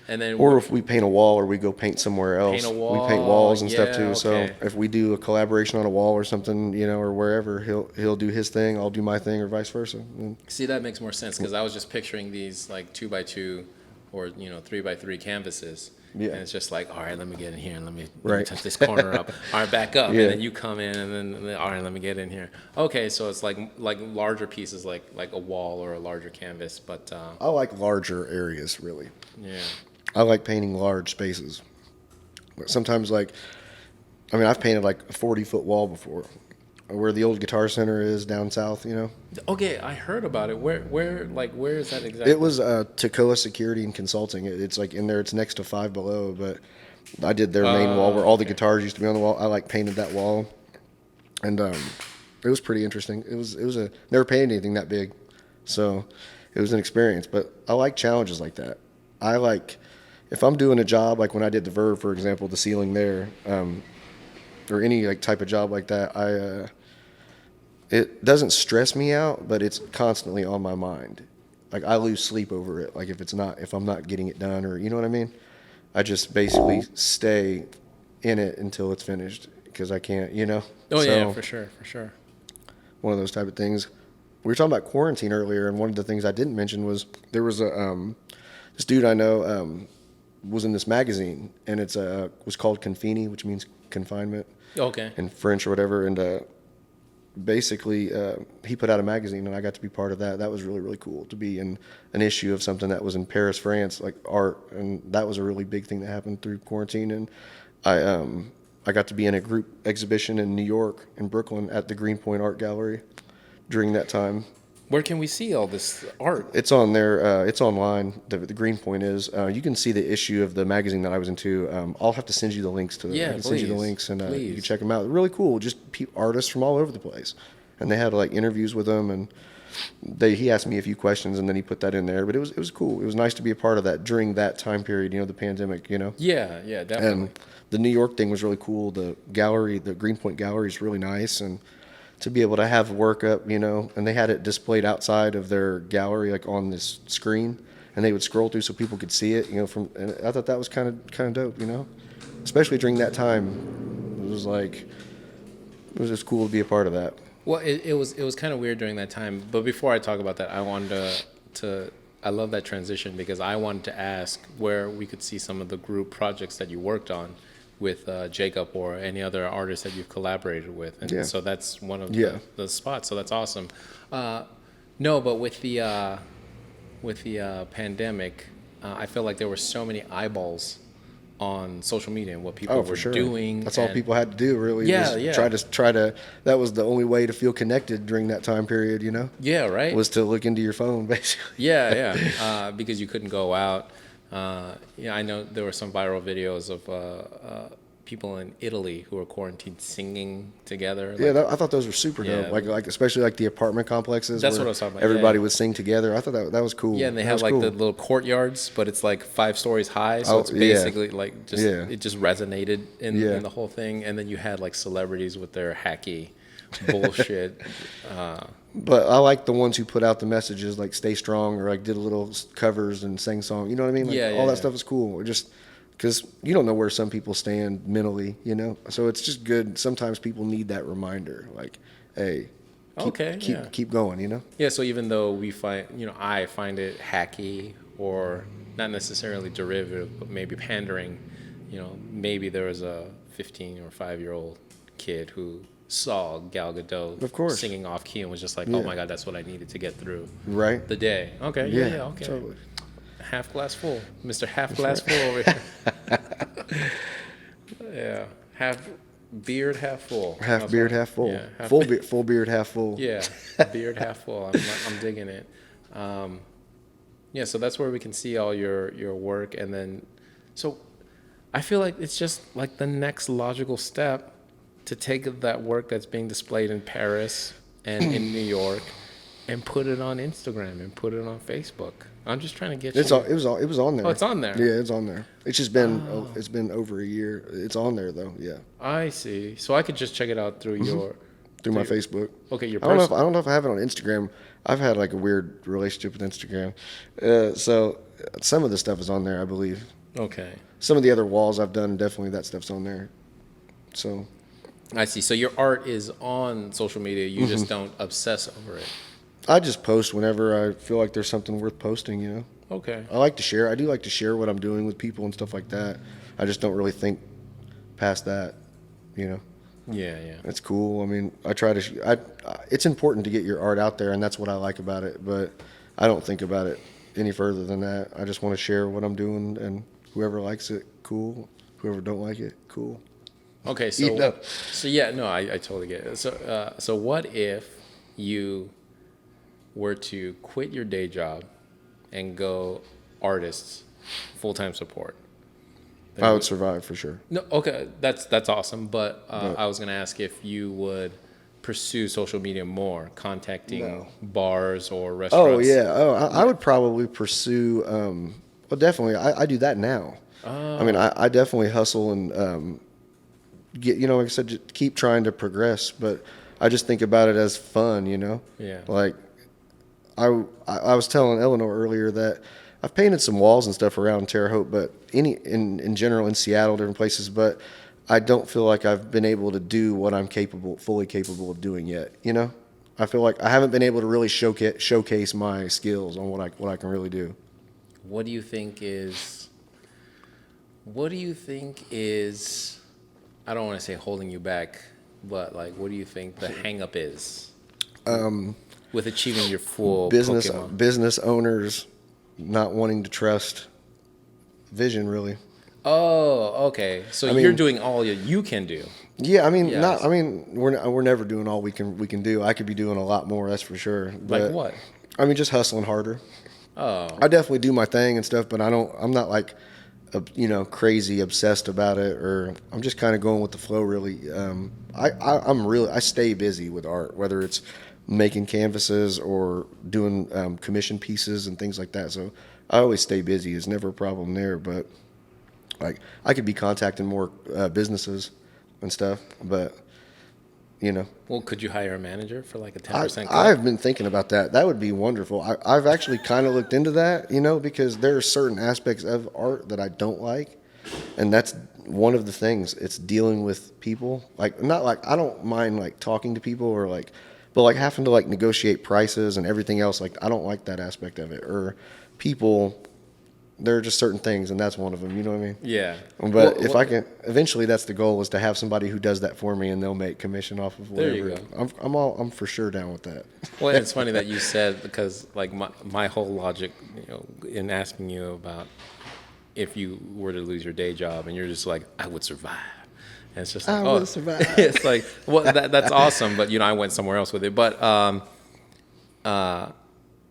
and then Or if we paint a wall or we go paint somewhere else, Paint a we paint wall, walls and stuff yeah, too. okay. So if we do a collaboration on a wall or something, you know, or wherever, he'll do his thing, I'll do my thing, or vice versa. And see that makes more sense because I was just picturing these like 2x2 or 3x3 canvases. Yeah. And it's just like, all right, let me get in here and let me Right. touch this corner up. All right, back up, Yeah. and then you come in, and then all right, let me get in here. Okay, so it's like larger pieces, like a wall or a larger canvas, but I like larger areas, really. yeah. I like painting large spaces. Sometimes, like, I mean, I've painted like a 40-foot wall before, where the old Guitar Center is down south, you know? Okay, I heard about it. Where is that exactly? It was Toccoa Security and Consulting. It's like in there, it's next to Five Below, but I did their main wall where all the guitars used to be on the wall. I like painted that wall. And it was pretty interesting. It was never painted anything that big. So it was an experience, but I like challenges like that. I like, if I'm doing a job, like when I did the Verve, for example, the ceiling there, or any like type of job like that, it doesn't stress me out, but it's constantly on my mind. Like I lose sleep over it. Like if I'm not getting it done, or you know what I mean? I just basically stay in it until it's finished because I can't, you know? Oh, So, yeah, for sure. one of those type of things. We were talking about quarantine earlier, and one of the things I didn't mention was there was this dude I know was in this magazine, and it's was called Confini, which means confinement Okay. in French or whatever. And basically, he put out a magazine, and I got to be part of that. That was really, really cool to be in an issue of something that was in Paris, France, like art, and that was a really big thing that happened through quarantine. And I got to be in a group exhibition in New York, in Brooklyn, at the Greenpoint Art Gallery during that time. Where can we see all this art? It's on there. It's online. The Greenpoint is. You can see the issue of the magazine that I was into. I'll have to send you the links to them. Yeah, I can send you the please. links, and you Please. can check them out. Really cool. Just artists from all over the place, and they had like interviews with them, and he asked me a few questions, and then he put that in there. But it was cool. It was nice to be a part of that during that time period. You know, the pandemic. You know. Yeah, definitely. And the New York thing was really cool. The gallery, the Greenpoint Gallery, is really nice, and to be able to have work up, you know, and they had it displayed outside of their gallery, like on this screen, and they would scroll through so people could see it, you know. And I thought that was kind of dope, you know, especially during that time. It was just cool to be a part of that. Well, it was kind of weird during that time. But before I talk about that, I wanted to I love that transition because I wanted to ask where we could see some of the group projects that you worked on with Jacob or any other artists that you've collaborated with. And Yeah. so that's one of Yeah. the spots. So that's awesome. No, but with the pandemic, I feel like there were so many eyeballs on social media and what people were For sure. doing. That's all people had to do, really. Yeah, was yeah. Try to. That was the only way to feel connected during that time period, you know. Yeah, right. Was to look into your phone, basically. Yeah. Because you couldn't go out. I know there were some viral videos of people in Italy who were quarantined singing together. Yeah, I thought those were super dope. Yeah. Like especially like the apartment complexes. That's where what I was talking about. Everybody Yeah. would sing together. I thought that was cool. Yeah, and they That had was like cool. the little courtyards, but it's like 5 stories high, so Oh, it's yeah. basically like just Yeah. it just resonated in Yeah. the whole thing. And then you had like celebrities with their hacky bullshit. But I like the ones who put out the messages like "Stay Strong" or like did a little covers and sang song. You know what I mean? Like, Yeah, all that yeah. stuff is cool. Just because you don't know where some people stand mentally, you know. So it's just good. Sometimes people need that reminder, like, hey, keep going, you know. Yeah, so even though I find it hacky or not necessarily derivative, but maybe pandering, maybe there was a 15 or 5-year-old kid who saw Gal Gadot Of course. singing off key and was just like, Yeah. oh my God, that's what I needed to get through Right? the day. Okay, yeah, okay. Totally. Half glass full. Mr. Half glass full over here. Yeah. Half beard, half full. Half beard, half full. Yeah, half Full beard, half full. Yeah, beard half full. I'm digging it. Yeah, so that's where we can see all your work, and then, so I feel like it's just like the next logical step to take that work that's being displayed in Paris and in New York, and put it on Instagram and put it on Facebook. I'm just trying to get It was on there. Oh, it's on there. Yeah, it's on there. It's just been it's been over a year. It's on there though. Yeah, I see. So I could just check it out through your through my Facebook. Okay, your I don't personal. know if I have it on Instagram. I've had like a weird relationship with Instagram, so some of the stuff is on there, I believe. Okay, Some of the other walls I've done, definitely that stuff's on there. So I see. So your art is on social media. You just don't obsess over it. I just post whenever I feel like there's something worth posting. You know, Okay. I like to share. I do like to share what I'm doing with people and stuff like that. I just don't really think past that. You know. Yeah. It's cool. I mean, I try to. It's important to get your art out there, and that's what I like about it. But I don't think about it any further than that. I just want to share what I'm doing, and Whoever likes it, cool. Whoever don't like it, cool. Okay, so You know. so yeah, no, I totally get it. So what if you were to quit your day job and go artists, full-time support? I would survive for sure. No, okay, that's awesome. But But- I was gonna ask if you would pursue social media more, contacting No. bars or Oh restaurants. yeah. I would probably pursue. Well, definitely. I do that now. I mean, I definitely hustle and get. Like I said, just keep trying to progress. But I just think about it as fun. Yeah. Like I was telling Eleanor earlier that I've painted some walls and stuff around Terre Haute, but in general in Seattle, different places, but I don't feel like I've been able to do what I'm fully capable of doing yet. I feel like I haven't been able to really showcase my skills on what I can really do. What do you think is? What do you think is? I don't want to say holding you back, but like, what do you think the hang up is? With achieving your full Pokemon? Business owners not wanting to trust vision, really. Oh, okay. So I you're mean- doing all you can do. Yeah, I mean, Yes. we're never doing all we can do. I could be doing a lot more, that's for sure. But, Like what? I mean, just hustling harder. Oh, I definitely do my thing and stuff, but I'm not like, crazy obsessed about it, or I'm just kind of going with the flow. Really, I stay busy with art, whether it's making canvases or doing commission pieces and things like that. So I always stay busy. It's never a problem there. But like I could be contacting more businesses and stuff, but well, could you hire a manager for like a 10% cut? I've been thinking about that. That would be wonderful. I've actually kind of looked into that, because there are certain aspects of art that I don't like, and that's one of the things. It's dealing with people. Like, not like I don't mind like talking to people or like, but like having to like negotiate prices and everything else. Like, I don't like that aspect of it. Or people, there are just certain things, and that's one of them. You know what I mean? Yeah. But if I can, eventually, that's the goal, is to have somebody who does that for me, and they'll make commission off of There whatever. you I'm for sure down with that. Well, it's funny that you said, because like my whole logic, in asking you about if you were to lose your day job, and you're just like, I would survive. And it's just like, I would survive. It's like, well, that's awesome, but I went somewhere else with it. But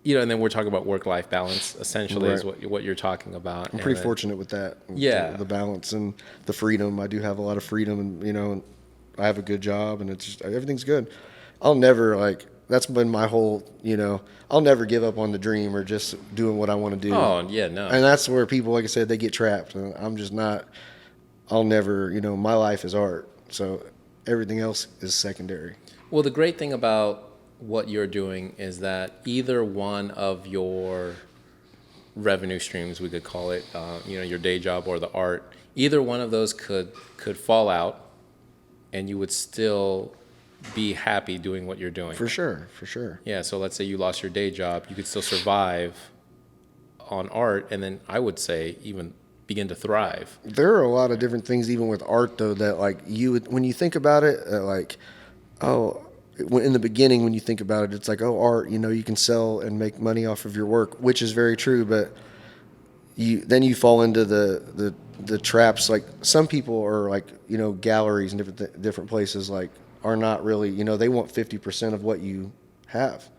and then we're talking about work-life balance. Essentially, is Right. what you're talking about. I'm pretty fortunate with that. with Yeah. the balance and the freedom. I do have a lot of freedom, and I have a good job, and it's just everything's good. I'll never like. That's been my whole. I'll never give up on the dream or just doing what I want to do. Oh yeah, no. And that's where people, like I said, they get trapped. And I'm just not. I'll never. My life is art, so everything else is secondary. Well, the great thing about what you're doing is that either one of your revenue streams, we could call it, your day job or the art, either one of those could fall out, and you would still be happy doing what you're doing. For sure. For sure. Yeah. So let's say you lost your day job, you could still survive on art, and then I would say even begin to thrive. There are a lot of different things, even with art, though, that like when you think about it, in the beginning, when you think about it, it's like, art, you can sell and make money off of your work, which is very true. But then you fall into the traps. Like, some people are like, galleries and different places like are not really, they want 50% of what you have.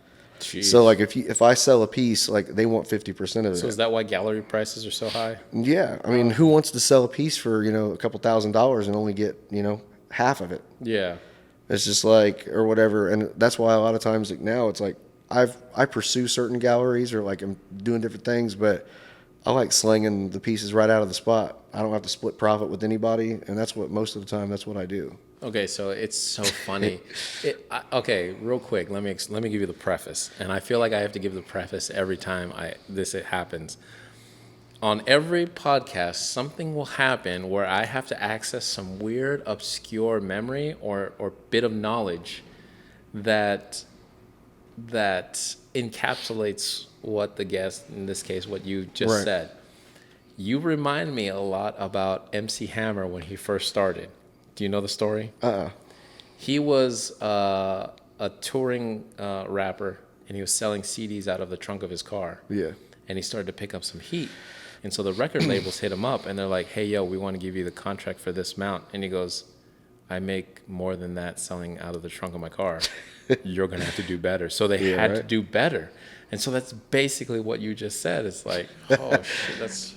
Jeez. So like if I sell a piece, like they want 50% of it. So is that why gallery prices are so high? Yeah, I mean, who wants to sell a piece for a couple $1,000s and only get half of it? Yeah. It's just like, or whatever, and that's why a lot of times like now it's like I pursue certain galleries or like I'm doing different things, but I like slinging the pieces right out of the spot. I don't have to split profit with anybody, and that's what most of the time that's what I do. Okay, so it's so funny. Okay, real quick, let me give you the preface, and I feel like I have to give the preface every time it happens. On every podcast, something will happen where I have to access some weird, obscure memory or bit of knowledge that encapsulates what the guest, in this case, what you just Right. said. You remind me a lot about MC Hammer when he first started. Do you know the story? He was a touring rapper, and he was selling CDs out of the trunk of his car. Yeah. And he started to pick up some heat. And so the record labels hit him up and they're like, hey, yo, we want to give you the contract for this amount. And he goes, I make more than that selling out of the trunk of my car. You're going to have to do better. So they had to do better. And so that's basically what you just said. It's like, oh, shit, that's...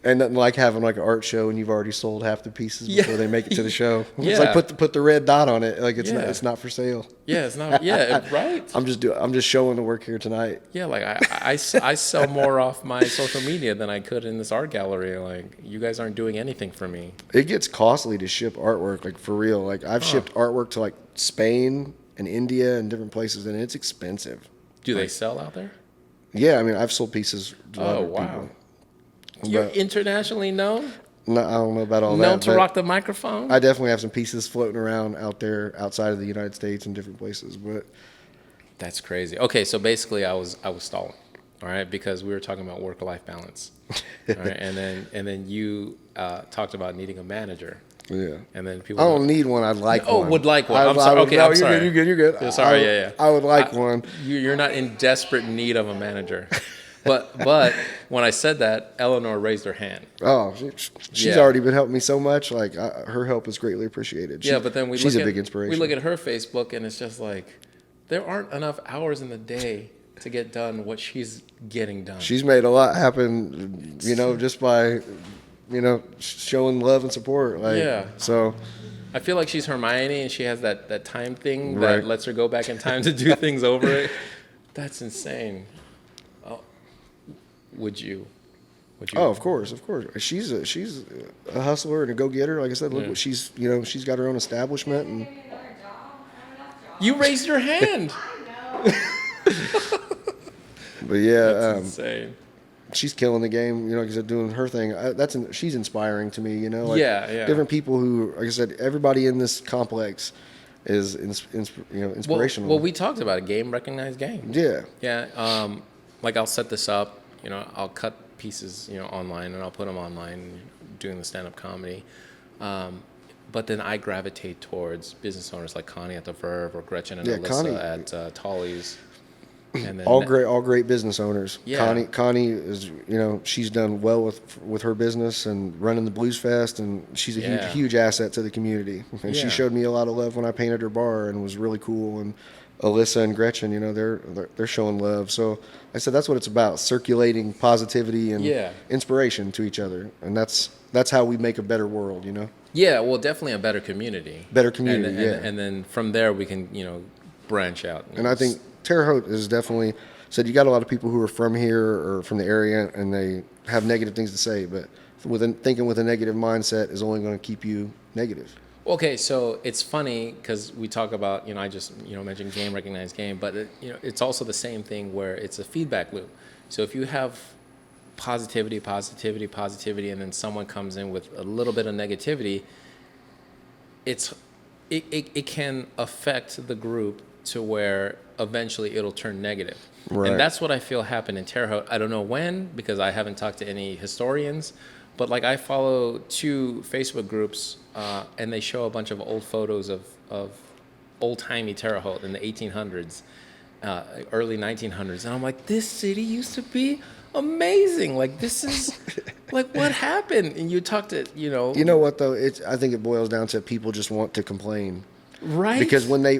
And nothing like having like an art show and you've already sold half the pieces before they make it to the show. It's like put the red dot on it. Like it's not for sale. Yeah, it's not. Yeah, right. I'm just showing the work here tonight. Yeah, like I sell more off my social media than I could in this art gallery. Like you guys aren't doing anything for me. It gets costly to ship artwork, like for real. Like I've shipped artwork to like Spain and India and different places, and it's expensive. Do they sell out there? Yeah, I mean I've sold pieces to other people. You're internationally known? No, I don't know about all that. Known to rock the microphone? I definitely have some pieces floating around out there outside of the United States and different places. But that's crazy. Okay, so basically I was stalling, all right, because we were talking about work-life balance, all right, and then you talked about needing a manager. Yeah. And then people. I don't need one. I'd like one. Oh, would like one. I'm sorry. Okay, I'm sorry. You're good. You're good. Sorry. Yeah. I would like one. You're not in desperate need of a manager. But when I said that, Eleanor raised her hand. Oh, she's already been helping me so much. Like her help is greatly appreciated. But then she's a big inspiration. We look at her Facebook, and it's just like there aren't enough hours in the day to get done what she's getting done. She's made a lot happen, just by, showing love and support. Like, so. I feel like she's Hermione, and she has that time thing that lets her go back in time to do things over. That's insane. Would you? Oh, of course. She's a hustler and a go-getter. Like I said, look what she's she's got her own establishment. And you raised your hand. I know. But yeah, that's insane. She's killing the game. Like I said, doing her thing. She's inspiring to me. Like different people who, like I said, everybody in this complex is inspirational. Well, we talked about a game recognized game. Yeah. Yeah. Like I'll set this up. I'll cut pieces, online, and I'll put them online doing the stand-up comedy. But then I gravitate towards business owners like Connie at the Verve or Gretchen and Alyssa Connie, at Tolly's. And then all great business owners. Yeah. Connie is, she's done well with her business and running the Blues Fest, and she's a huge asset to the community. And she showed me a lot of love when I painted her bar, and it was really cool. And Alyssa and Gretchen, they're showing love. So I said that's what it's about: circulating positivity and inspiration to each other, and that's how we make a better world. Yeah, well, definitely a better community. And then from there we can branch out. And I think Terre Haute is definitely said you got a lot of people who are from here or from the area, and they have negative things to say, but thinking with a negative mindset is only going to keep you negative. Okay, so it's funny because we talk about, I just, mentioned game, recognized game, but, it's also the same thing where it's a feedback loop. So if you have positivity, and then someone comes in with a little bit of negativity, it can affect the group to where eventually it'll turn negative. Right. And that's what I feel happened in Terre Haute. I don't know when, because I haven't talked to any historians, but like I follow 2 Facebook groups, and they show a bunch of old photos of old-timey Terre Haute in the 1800s, early 1900s. And I'm like, this city used to be amazing. Like, this is, like, what happened? And you talk to, You know what, though? I think it boils down to people just want to complain. Right. Because when they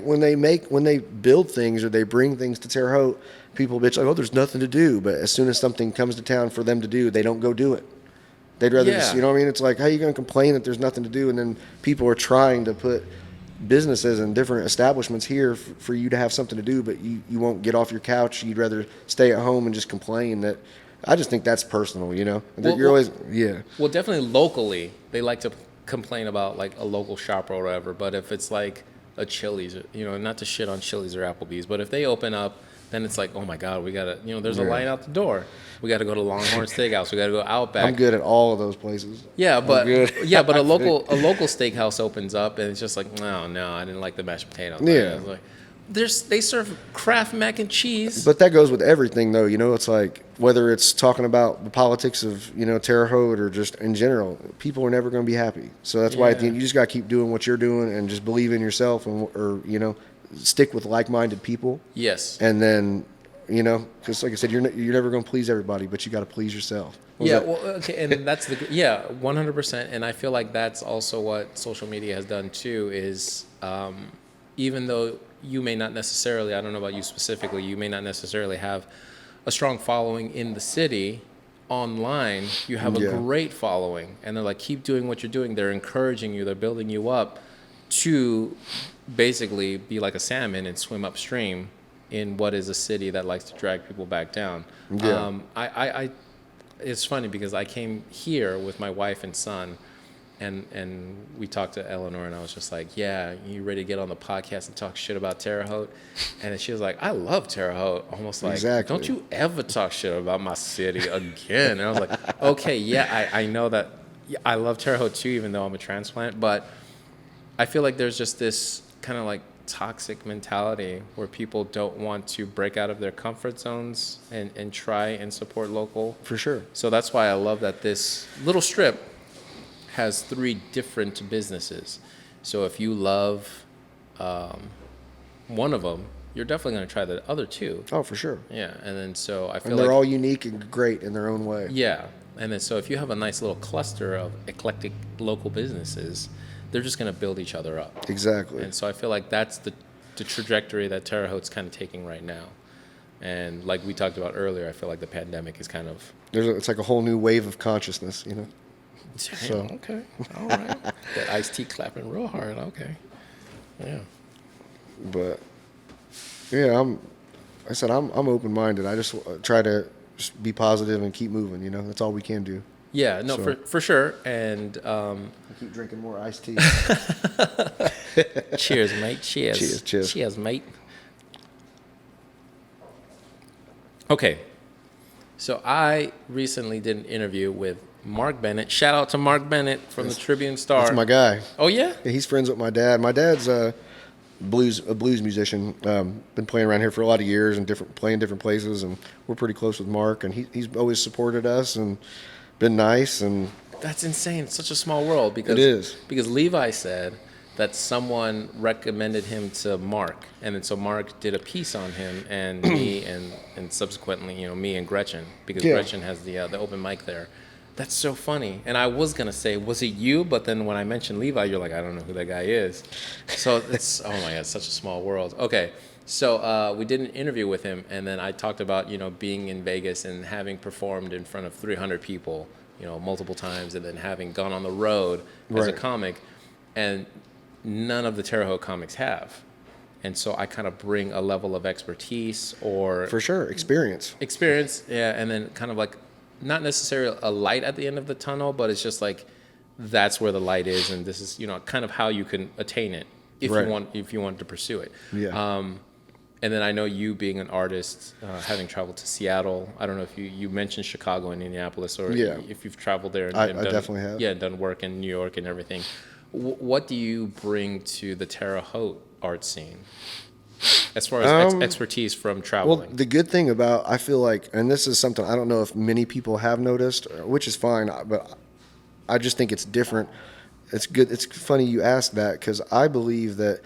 build things or they bring things to Terre Haute, people bitch like, oh, there's nothing to do. But as soon as something comes to town for them to do, they don't go do it. They'd rather just, you know what I mean? It's like, how are you going to complain that there's nothing to do? And then people are trying to put businesses and different establishments here for you to have something to do, but you won't get off your couch. You'd rather stay at home and just complain. That I just think that's personal, Well, definitely locally, they like to complain about like a local shop or whatever. But if it's like a Chili's, not to shit on Chili's or Applebee's, but if they open up, then it's like, oh my God, we gotta, there's a line out the door. We gotta go to Longhorn Steakhouse. We gotta go Outback. I'm good at all of those places. Yeah, but a local steakhouse opens up and it's just like, no, I didn't like the mashed potatoes. Yeah, it's like, they serve Kraft mac and cheese. But that goes with everything, though. It's like whether it's talking about the politics of Terre Haute or just in general, people are never going to be happy. So that's why at the end you just got to keep doing what you're doing and just believe in yourself, or stick with like-minded people. Yes. And then You know, because like I said, you're never going to please everybody, but you got to please yourself. What was Yeah, that? well, okay, and that's 100%. And I feel like that's also what social media has done too. Is even though you may not necessarily, I don't know about you specifically, you may not necessarily have a strong following in the city. Online, you have a Yeah. great following, and they're like, keep doing what you're doing. They're encouraging you. They're building you up to basically be like a salmon and swim upstream in what is a city that likes to drag people back down. Yeah. I it's funny because I came here with my wife and son, and we talked to Eleanor, and I was just like, yeah, you ready to get on the podcast and talk shit about Terre Haute? And then she was like, I love Terre Haute. Almost like, Exactly. don't you ever talk shit about my city again. And I was like, okay, yeah, I know that. Yeah, I love Terre Haute too, even though I'm a transplant, but I feel like there's just this kind of like toxic mentality where people don't want to break out of their comfort zones and try and support local. For sure. So that's why I love that this little strip has 3 different businesses. So if you love one of them, you're definitely going to try the other 2. Oh, for sure. Yeah, and then so I feel And they're like all unique and great in their own way. yeah, and then so if you have a nice little cluster of eclectic local businesses, they're just going to build each other up. Exactly. And so I feel like that's the trajectory that Terre Haute's kind of taking right now. And like we talked about earlier, I feel like the pandemic is kind of It's like a whole new wave of consciousness, you know. so okay, all right. That iced tea clapping real hard. Okay, yeah. But yeah, I'm open-minded. I just try to just be positive and keep moving. You know, that's all we can do. Yeah, no, So- for sure. And Keep drinking more iced tea. cheers, mate. Cheers. Cheers. Cheers, mate. Okay, so I recently did an interview with Mark Bennett. Shout out to Mark Bennett from the Tribune Star. That's my guy. Oh yeah. Yeah, he's friends with my dad. My dad's a blues musician. Been playing around here for a lot of years and playing different places, and we're pretty close with Mark. And he's always supported us and been nice. And That's insane. It's such a small world because It is. Because Levi said that someone recommended him to Mark, and then so Mark did a piece on him and me and subsequently, me and Gretchen, because Yeah. Gretchen has the open mic there. That's so funny. And I was gonna say, was it you? But then when I mentioned Levi, you're like, I don't know who that guy is. So it's oh my god, it's such a small world. Okay. So we did an interview with him, and then I talked about being in Vegas and having performed in front of 300 people, multiple times, and then having gone on the road as a Right. comic, and none of the Terre Haute comics have. And so I kind of bring a level of expertise or for sure, experience. experience, yeah, and then kind of like not necessarily a light at the end of the tunnel, but it's just like that's where the light is, and this is kind of how you can attain it if Right. you want to pursue it. Yeah. And then I know you being an artist, having traveled to Seattle. I don't know if you mentioned Chicago and Indianapolis, or Yeah. if you've traveled there. And, I and done, definitely have. Yeah, done work in New York and everything. What do you bring to the Terre Haute art scene, as far as expertise from Well, traveling? the good thing about, I feel like, and this is something I don't know if many people have noticed, which is fine, but I just think it's different. It's good. It's funny you asked that, because I believe that,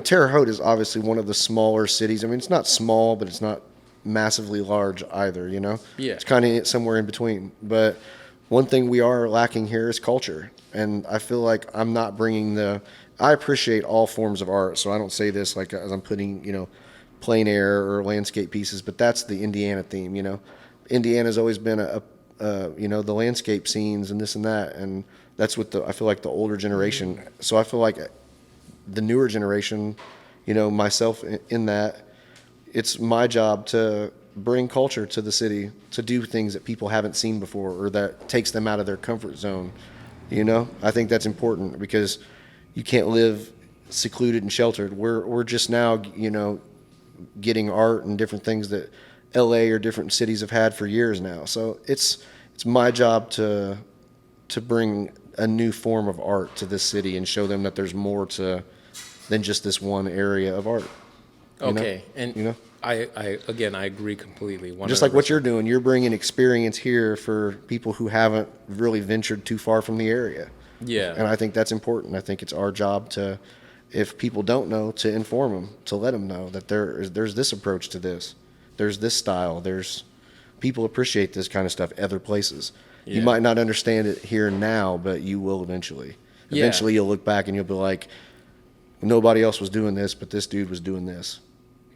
Terre Haute is obviously one of the smaller cities. I mean, it's not small, but it's not massively large either, Yeah. It's kind of somewhere in between. But one thing we are lacking here is culture. And I feel like I'm not bringing I appreciate all forms of art, so I don't say this like as I'm putting, plein air or landscape pieces, but that's the Indiana theme, Indiana's always been the landscape scenes and this and that, and that's what I feel like the older generation. So I feel like the newer generation, myself in that, it's my job to bring culture to the city, to do things that people haven't seen before or that takes them out of their comfort zone. I think that's important, because you can't live secluded and sheltered. We're just now, getting art and different things that LA or different cities have had for years now. So it's my job to bring a new form of art to this city and show them that there's more than just this one area of art. Okay, and you know? I agree completely. 100%. Just like what you're doing, you're bringing experience here for people who haven't really ventured too far from the area. Yeah. And I think that's important. I think it's our job to, if people don't know, to inform them, to let them know that there's this approach to this. there's this style. There's people appreciate this kind of stuff other places. You Yeah. might not understand it here and now, but you will eventually. Yeah. Eventually, you'll look back and you'll be like, nobody else was doing this, but this dude was doing this.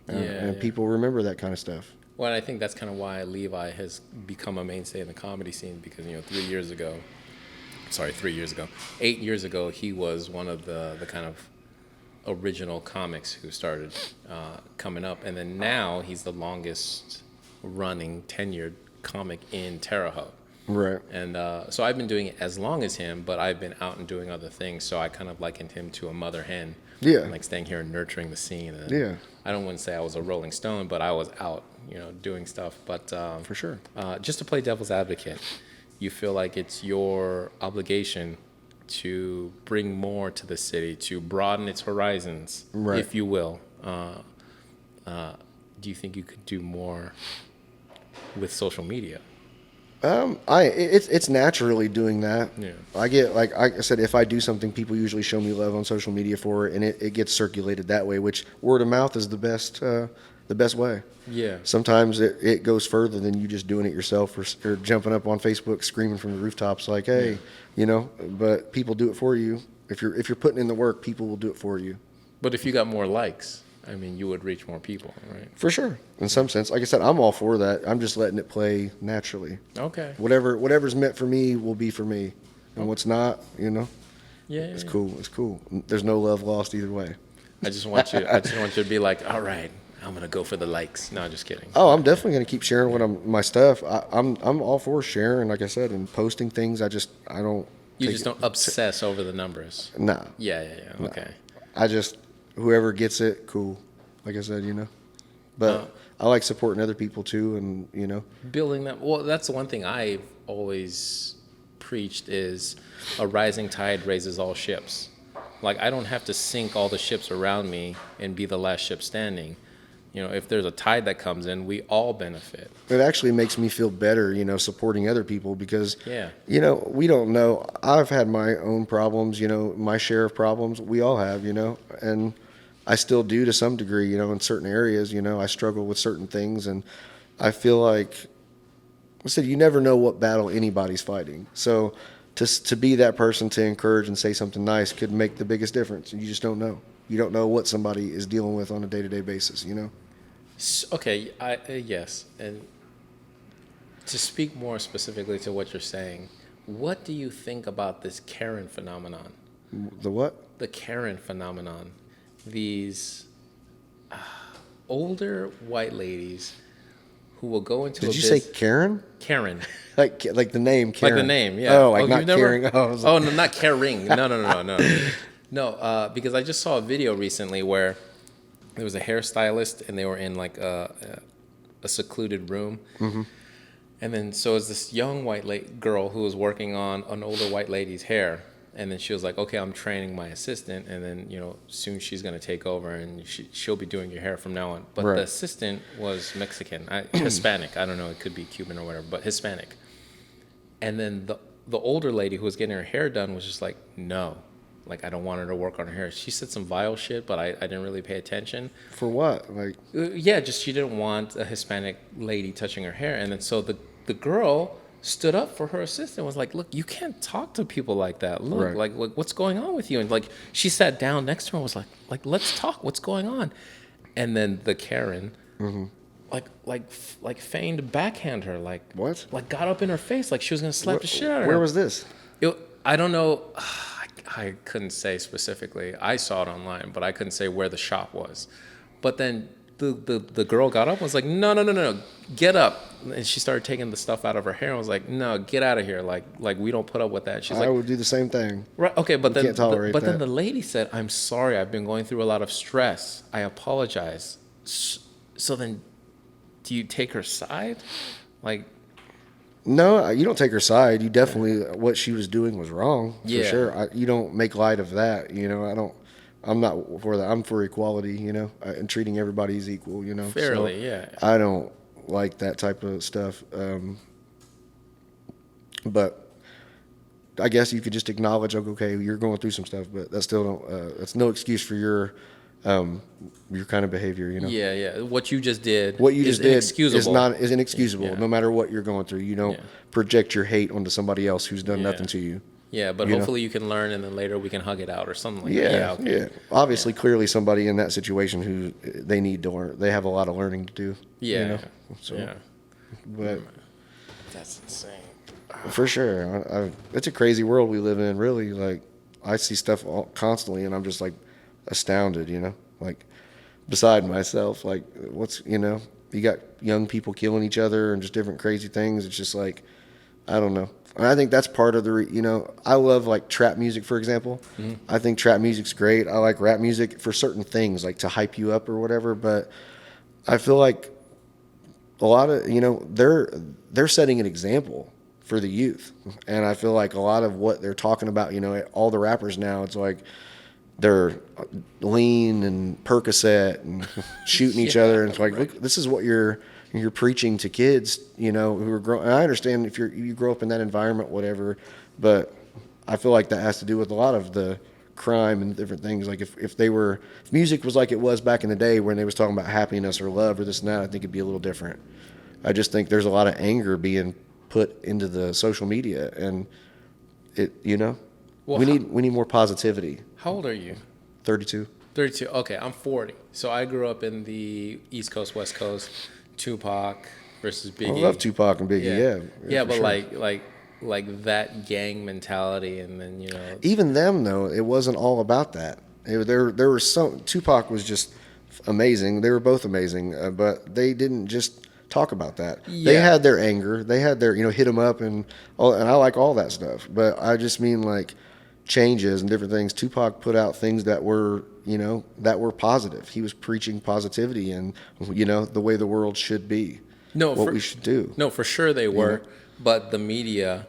And people remember that kind of stuff. Well, I think that's kind of why Levi has become a mainstay in the comedy scene because, 3 years ago, 8 years ago, he was one of the kind of original comics who started coming up. And then now he's the longest running tenured comic in Terre. Haute. Right. And so I've been doing it as long as him, but I've been out and doing other things. So I kind of likened him to a mother hen. Yeah. Like staying here and nurturing the scene. And Yeah. I don't want to say I was a Rolling Stone, but I was out, doing stuff. But For sure. Just to play devil's advocate, you feel like it's your obligation to bring more to the city, to broaden its horizons, Right. if you will. Do you think you could do more with social media? It's naturally doing that. Yeah. I get, like I said, if I do something, people usually show me love on social media for it, and it gets circulated that way. Which word of mouth is the best way. Yeah. Sometimes it goes further than you just doing it yourself or jumping up on Facebook screaming from the rooftops like, hey, But people do it for you. If you're putting in the work, people will do it for you. But if you got more likes, you would reach more people, right? For sure. In some sense, like I said, I'm all for that. I'm just letting it play naturally. Okay. Whatever's meant for me will be for me, and what's not, Yeah. it's cool. It's cool. There's no love lost either way. I just want you to be like, all right, I'm gonna go for the likes. No, just kidding. Oh, I'm definitely gonna keep sharing my stuff. I'm all for sharing, like I said, and posting things. I don't. You just don't obsess over the numbers. Nah. Yeah. Okay. Whoever gets it, cool. Like I said, But I like supporting other people too, and Building that. Well, that's the one thing I've always preached is a rising tide raises all ships. Like I don't have to sink all the ships around me and be the last ship standing. If there's a tide that comes in, we all benefit. it actually makes me feel better, supporting other people because, Yeah. we don't know. I've had my own problems, my share of problems. We all have, and I still do to some degree, in certain areas, I struggle with certain things. And I feel like I said, you never know what battle anybody's fighting. So to be that person to encourage and say something nice could make the biggest difference. You just don't know. You don't know what somebody is dealing with on a day-to-day basis, Okay. Yes. And to speak more specifically to what you're saying, what do you think about this Karen phenomenon? The what? The Karen phenomenon. These older white ladies who will go into Did you say Karen? Karen. Like the name Karen. Like the name, yeah. Oh, like you've not never- caring. Oh, I was like, no, not caring. No. No, because I just saw a video recently where there was a hairstylist and they were in like a secluded room. Mm-hmm. And then so is this young girl who was working on an older white lady's hair. And then she was like, okay, I'm training my assistant. And then, soon she's going to take over and she'll be doing your hair from now on. But Right. the assistant was Mexican, Hispanic. I don't know. It could be Cuban or whatever, but Hispanic. And then the older lady who was getting her hair done was just like, no, like I don't want her to work on her hair. She said some vile shit, but I didn't really pay attention. for what? Like, Yeah, just she didn't want a Hispanic lady touching her hair. And then so the girl stood up for her assistant, was like, look, you can't talk to people like that. Look, Right. like what's going on with you? And like she sat down next to her and was like, let's talk. What's going on? And then the Karen, like feigned backhand her, like What? Like got up in her face, like she was gonna slap the shit out of her. Where was this? I don't know. I couldn't say specifically. I saw it online, but I couldn't say where the shop was. But then the girl got up and was like, no, get up. And she started taking the stuff out of her hair and was like, no, get out of here. Like we don't put up with that. She's I like, would do the same thing. right, okay, but then can't tolerate then that. the lady said, I'm sorry, I've been going through a lot of stress. I apologize. So then, do you take her side? Like, No, you don't take her side. You definitely, what she was doing was wrong, for Yeah. sure. You don't make light of that, I'm not for that. I'm for equality, and treating everybody as equal, fairly, So yeah. I don't like that type of stuff. But I guess you could just acknowledge, okay, you're going through some stuff, but that's still don't, that's no excuse for your your kind of behavior, Yeah, yeah. What you just did. What you just did inexcusable. is inexcusable. Yeah. No matter what you're going through, you don't Yeah. project your hate onto somebody else who's done Yeah. nothing to you. Yeah, but You know? hopefully you can learn, and then later we can hug it out or something like that. Yeah, Yeah, okay. yeah. Obviously, clearly, somebody in that situation who they need to learn. They have a lot of learning to do. Yeah. So, Yeah. but That's insane. for sure, it's a crazy world we live in. Really, like I see stuff constantly, and I'm just like astounded. Like beside myself. Like what's you got young people killing each other and just different crazy things. It's just like I don't know. And I think that's part of the, I love like trap music, for example. Mm-hmm. I think trap music's great. I like rap music for certain things, like to hype you up or whatever. But I feel like a lot of, they're setting an example for the youth. And I feel like a lot of what they're talking about, all the rappers now, it's like they're lean and Percocet and shooting each other. And it's like, look, this is what you're preaching to kids, who are growing. And I understand if you grow up in that environment, whatever, but I feel like that has to do with a lot of the crime and different things. Like if music was like it was back in the day when they was talking about happiness or love or this and that, I think it'd be a little different. I just think there's a lot of anger being put into the social media, and Well, we need more positivity. How old are you? 32. 32. Okay, I'm 40. So I grew up in the East Coast, West Coast, Tupac versus Biggie. I love Tupac and Biggie. Yeah, but sure. like that gang mentality, and then Even them though, it wasn't all about that. There were some. Tupac was just amazing. They were both amazing, but they didn't just talk about that. They Yeah. had their anger. They had their hit 'em up and I like all that stuff. But I just mean like changes and different things. Tupac put out things that were positive. He was preaching positivity and the way the world should be. We should do. No, for sure they were, but the media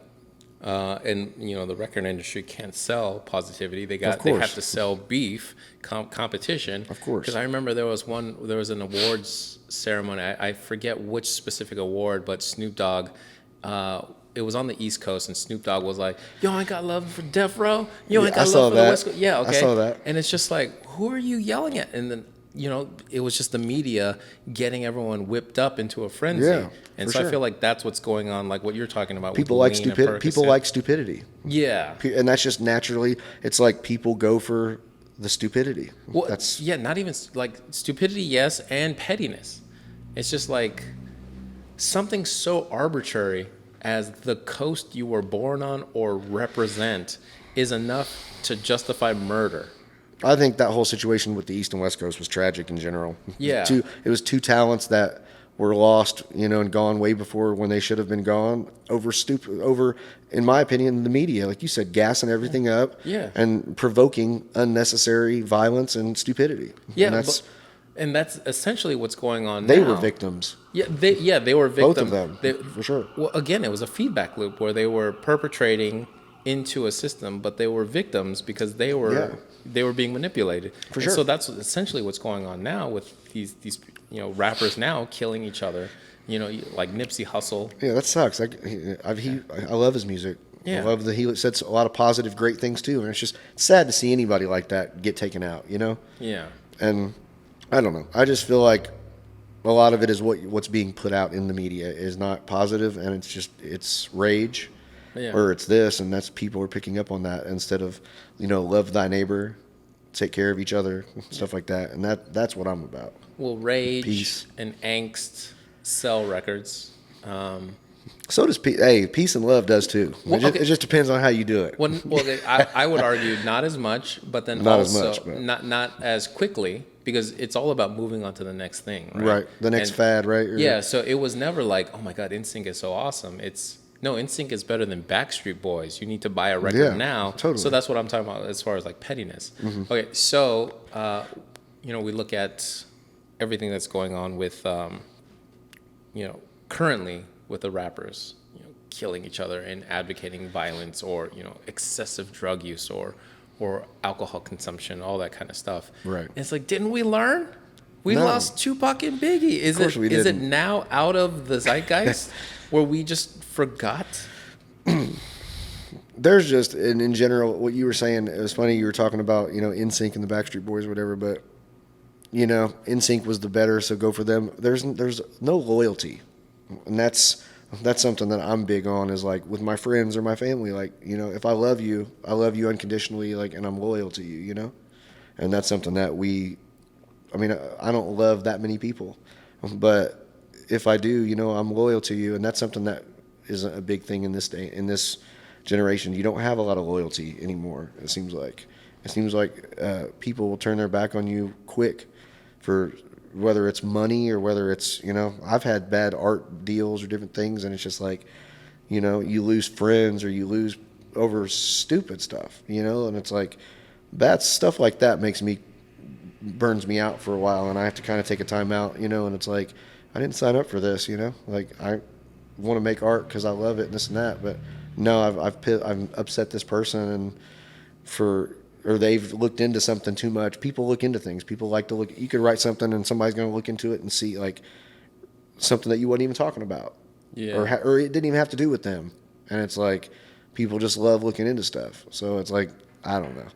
and the record industry can't sell positivity. They have to sell beef, competition. Of course. Because I remember there was an awards ceremony. I forget which specific award, but Snoop Dogg. It was on the East Coast, and Snoop Dogg was like, "Yo, I got love for Death Row. Yo, I got love for the West Coast." Yeah, okay. I saw that. And it's just like, who are you yelling at? And then it was just the media getting everyone whipped up into a frenzy. Yeah, and for so I sure. feel like that's what's going on, like what you're talking about. People with like lean and stupidity. People Percocet. like stupidity. Yeah. And that's just naturally. It's like people go for the stupidity. Well, That's not even like stupidity, yes, and pettiness. It's just like something so arbitrary as the coast you were born on or represent is enough to justify murder. I think that whole situation with the East and West Coast was tragic in general. Yeah. It was two talents that were lost, and gone way before when they should have been gone over, in my opinion, the media, like you said, gassing everything up, Yeah. and provoking unnecessary violence and stupidity. Yeah, and and that's essentially what's going on they now. were victims. Yeah, they were victims. Both of them, for sure. Well, again, it was a feedback loop where they were perpetrating into a system, but they were victims because they were being manipulated. For And sure. So that's essentially what's going on now with these rappers now killing each other. Like Nipsey Hussle. Yeah, that sucks. I love his music. Yeah. I love that he said a lot of positive, great things too, and it's just sad to see anybody like that get taken out. Yeah. And I don't know. I just feel like a lot of it is what's being put out in the media is not positive, and it's rage, Yeah. or it's this, and that's people are picking up on that instead of love thy neighbor, take care of each other, stuff like that, and that's what I'm about. Well, rage Peace. and angst sell records. So does peace. Hey, peace and love does too. Well, It just depends on how you do it. I would argue not as much, but then Not as also much, but- not as quickly, because it's all about moving on to the next thing, right? Right. The next fad, right? Yeah, so it was never like, oh my God, NSYNC is so awesome. NSYNC is better than Backstreet Boys. You need to buy a record Yeah, now. totally. So that's what I'm talking about as far as like pettiness. Mm-hmm. Okay, so we look at everything that's going on with currently with the rappers, killing each other and advocating violence, or excessive drug use or alcohol consumption, all that kind of stuff. Right. And it's like, didn't we learn? We No. lost Tupac and Biggie. Is course we it didn't. now out of the zeitgeist where we just forgot? There's just, and in general, what you were saying, it was funny, you were talking about, NSYNC and the Backstreet Boys or whatever, but you know, NSYNC was the better, so go for them. There's no loyalty, and that's something that I'm big on. Is like with my friends or my family, like, you know, if I love you unconditionally, like, and I'm loyal to you, you know, and that's something that I mean, I don't love that many people, but if I do, you know, I'm loyal to you, and that's something that is a big thing in this day, in this generation. You don't have a lot of loyalty anymore. It seems like people will turn their back on you quick for whether it's money or whether it's, you know, I've had bad art deals or different things, and it's just like, you know, you lose friends or you lose over stupid stuff, you know, and it's like that stuff like that burns me out for a while, and I have to kind of take a time out, you know, and it's like I didn't sign up for this, you know, like I want to make art because I love it and this and that, but no, I've upset this person and or they've looked into something too much. People look into things. People like to look. You could write something and somebody's going to look into it and see like something that you wasn't even talking about, Yeah. or it didn't even have to do with them. And it's like people just love looking into stuff. So it's like I don't know.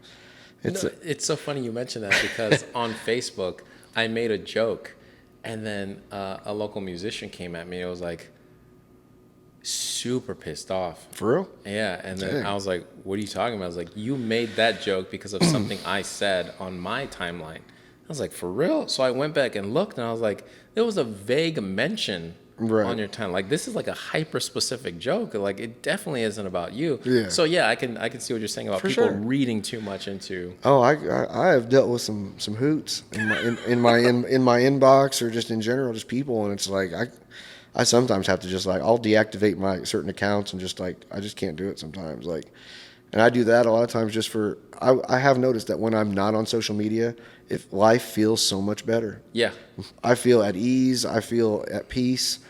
It's so funny you mention that because on Facebook I made a joke, and then a local musician came at me. It was like super pissed off. For real? Yeah, and then Dang. I was like, "What are you talking about?" I was like, "You made that joke because of something I said on my timeline." I was like, "For real?" So I went back and looked, and I was like, "There was a vague mention Right. on your timeline. Like this is like a hyper specific joke. Like it definitely isn't about you." Yeah. So yeah, I can see what you're saying about For people sure. reading too much into. Oh, I have dealt with some hoots in my inbox or just in general, just people, and it's like I sometimes have to just like I'll deactivate my certain accounts and just like I just can't do it sometimes, like, and I do that a lot of times just for I have noticed that when I'm not on social media, if life feels so much better. Yeah. I feel at ease, I feel at peace,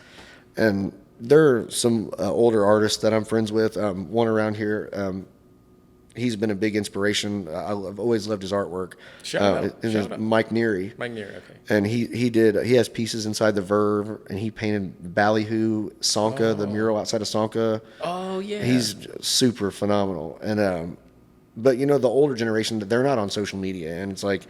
and there are some older artists that I'm friends with. One around here. He's been a big inspiration. I've always loved his artwork. Shout out. His Shout name's out. Mike Neary. Mike Neary, okay. And he has pieces inside the Verve, and he painted Ballyhoo, Sonka, the mural outside of Sonka. Oh yeah. He's super phenomenal. And but you know, the older generation, they're not on social media, and it's like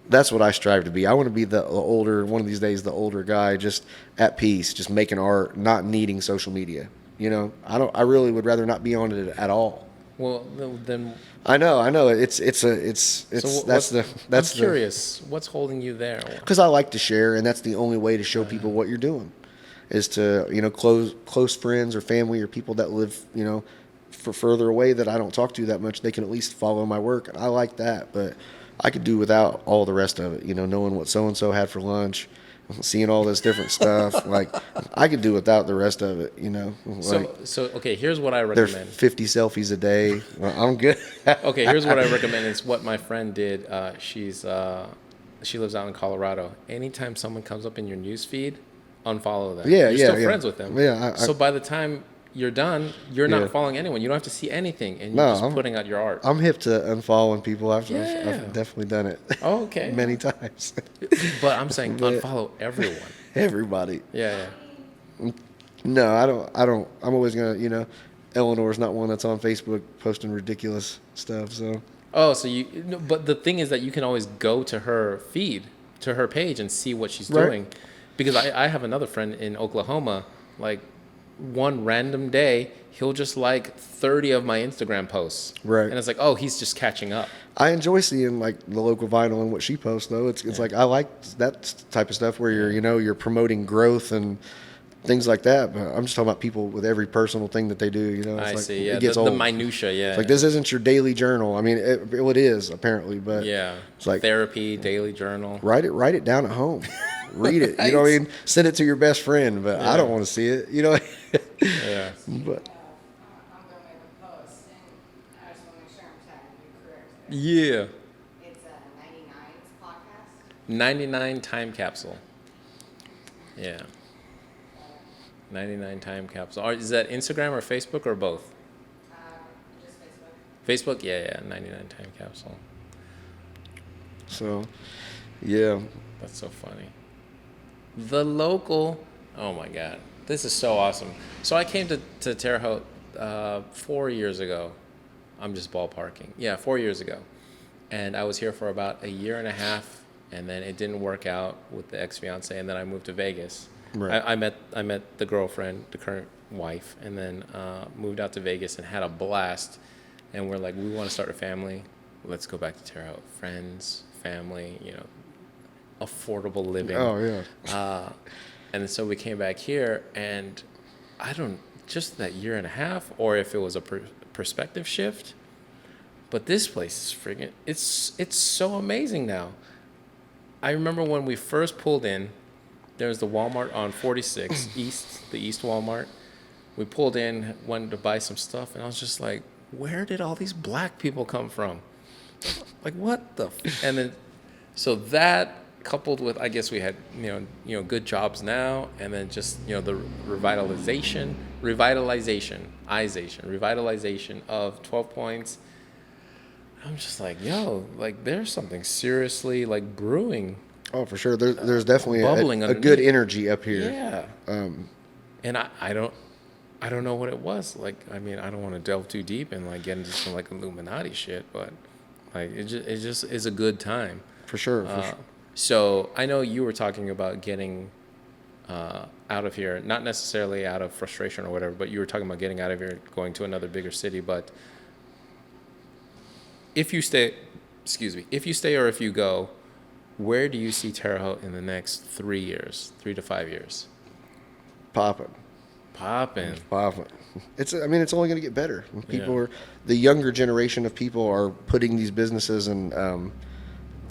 that's what I strive to be. I want to be the older, one of these days, the older guy, just at peace, just making art, not needing social media. You know, I really would rather not be on it at all. Well, then. I know. It's So that's I'm curious. What's holding you there? because I like to share, and that's the only way to show people what you're doing, is to, you know, close friends or family or people that live, you know, for further away that I don't talk to that much. They can at least follow my work, and I like that. But I could do without all the rest of it. You know, knowing what so and so had for lunch, seeing all this different stuff. Like I could do without the rest of it. You know, like So okay, here's what I there's recommend. 50 selfies a day. Well, I'm good. Okay, here's what I recommend. It's what my friend did. She lives out in Colorado. Anytime someone comes up in your news feed, unfollow them. Yeah, You're yeah, still yeah. friends with them. Yeah, So by the time you're done, you're not Yeah. following anyone. You don't have to see anything, and No, you're just I'm- putting out your art. I'm hip to unfollowing people. I've Yeah. definitely done it. Oh, okay. Many times. But I'm saying But- unfollow everyone. Everybody. Yeah, yeah. No, I don't. I'm always gonna, you know, Eleanor's not one that's on Facebook posting ridiculous stuff. So Oh, so no, but the thing is that you can always go to her feed, to her page, and see what she's Right. doing. Because I have another friend in Oklahoma, like one random day, he'll just like 30 of my Instagram posts. Right. And it's like, oh, he's just catching up. I enjoy seeing like the local vinyl and what she posts though. It's like I like that type of stuff where you're promoting growth and things like that. But I'm just talking about people with every personal thing that they do. You know, it's I like, see, yeah. It gets The old. minutia, yeah. It's like this isn't your daily journal. I mean, it is apparently, but Yeah. it's like Therapy, daily journal. write it down at home. Read it. You know what I mean? Send it to your best friend, but I don't want to see it. You know. Yeah. But I'm gonna make a post, and I just wanna make sure I'm tagging you correctly. Yeah. It's a 99's podcast. 99 time capsule. Yeah. 99 time capsule. Is that Instagram or Facebook or both? Just Facebook. Facebook? Yeah, 99 time capsule. so, yeah. That's so funny. The local, oh my God, this is so awesome. So I came to Terre Haute 4 years ago. I'm just ballparking. Yeah, 4 years ago. And I was here for about a year and a half and then it didn't work out with the ex-fiance, and then I moved to Vegas. Right. I met the girlfriend, the current wife, and then moved out to Vegas and had a blast. And we're like, we want to start a family. Let's go back to Terre Haute. Friends, family, affordable living. Oh yeah. And then so we came back here, and I don't, just that year and a half, or if it was a perspective shift, but this place is friggin', it's so amazing now. I remember when we first pulled in, there was the Walmart on 46 East, the East Walmart. We pulled in, wanted to buy some stuff, and I was just like, where did all these black people come from? Like, what the? And then, so that coupled with, I guess we had, good jobs now, and then just, the revitalization of 12 Points. I'm just like, like there's something seriously like brewing. Oh, for sure. There's definitely bubbling a good energy up here. Yeah. And I don't know what it was. Like, I mean, I don't want to delve too deep and like get into some like Illuminati shit, but like it just is a good time. For sure. For sure. So I know you were talking about getting out of here, not necessarily out of frustration or whatever, but you were talking about getting out of here, going to another bigger city. But if you stay or if you go, where do you see Terre Haute in the next 3 years, 3 to 5 years? Popping. It's only going to get better. The younger generation of people are putting these businesses, and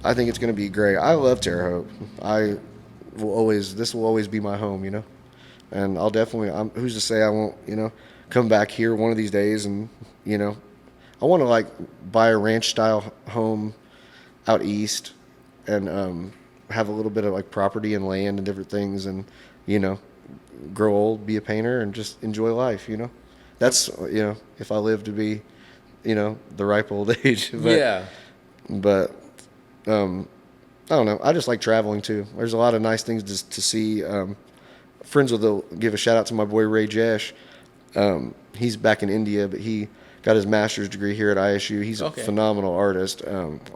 I think it's going to be great. I love Terre Haute. This will always be my home, and I'll definitely, who's to say I won't, come back here one of these days, and, I want to like buy a ranch style home out east and have a little bit of like property and land and different things, and, grow old, be a painter, and just enjoy life, That's, if I live to be, the ripe old age. But I don't know. I just like traveling too. There's a lot of nice things to see. Give a shout out to my boy Raez. He's back in India, but he got his master's degree here at ISU. He's a phenomenal artist.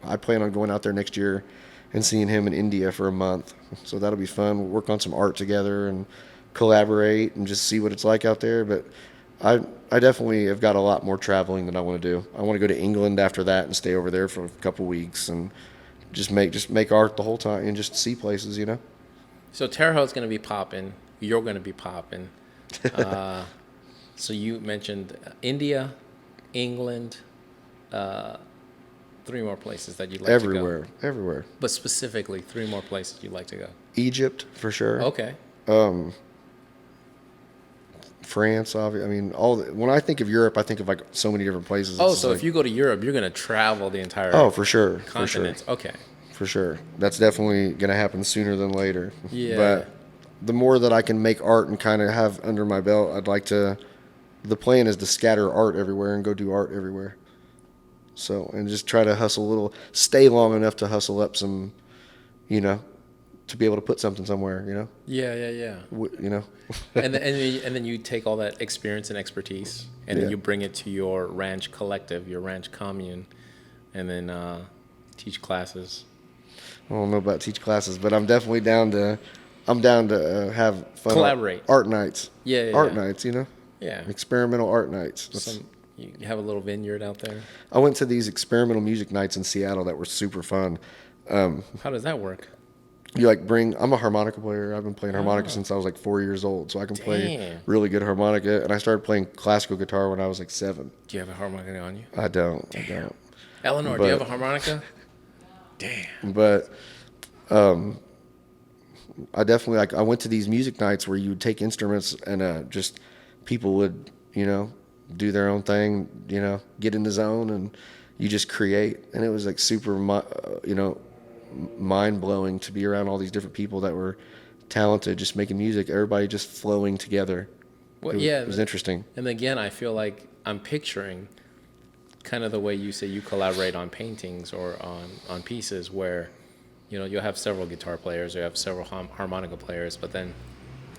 I plan on going out there next year and seeing him in India for a month. So that'll be fun. We'll work on some art together and collaborate and just see what it's like out there. But I definitely have got a lot more traveling than I want to do. I want to go to England after that and stay over there for a couple weeks and just make art the whole time and just see places, So Terre Haute's going to be popping. You're going to be popping. So you mentioned India, England, 3 more places that you'd like to go. Everywhere. But specifically, 3 more places you'd like to go. Egypt, for sure. Okay. France, obviously. I mean, when I think of Europe, I think of like so many different places. Oh, so if you go to Europe, you're going to travel the entire for sure. continent. For sure. Okay. For sure. That's definitely going to happen sooner than later. Yeah. But the more that I can make art and kind of have under my belt, I'd like to. The plan is to scatter art everywhere and go do art everywhere. So, and just try to hustle stay long enough to hustle up some, to be able to put something somewhere, Yeah. and then you take all that experience and expertise, and then you bring it to your ranch collective, your ranch commune, and then teach classes. I don't know about teach classes, but I'm definitely down to have fun. Collaborate. Art nights. Yeah. Nights, Yeah. Experimental art nights. You have a little vineyard out there. I went to these experimental music nights in Seattle that were super fun. How does that work? You I'm a harmonica player. I've been playing harmonica since I was like 4 years old, so I can play really good harmonica. And I started playing classical guitar when I was like 7. Do you have a harmonica on you? I don't. Eleanor, do you have a harmonica? Damn. But I definitely I went to these music nights where you would take instruments and just people would do their own thing, get in the zone, and you just create. And it was like super mind blowing to be around all these different people that were talented, just making music, everybody just flowing together. It was interesting. And again, I feel like I'm picturing kind of the way you say you collaborate on paintings or on pieces where, you'll have several guitar players, or you have several harmonica players, but then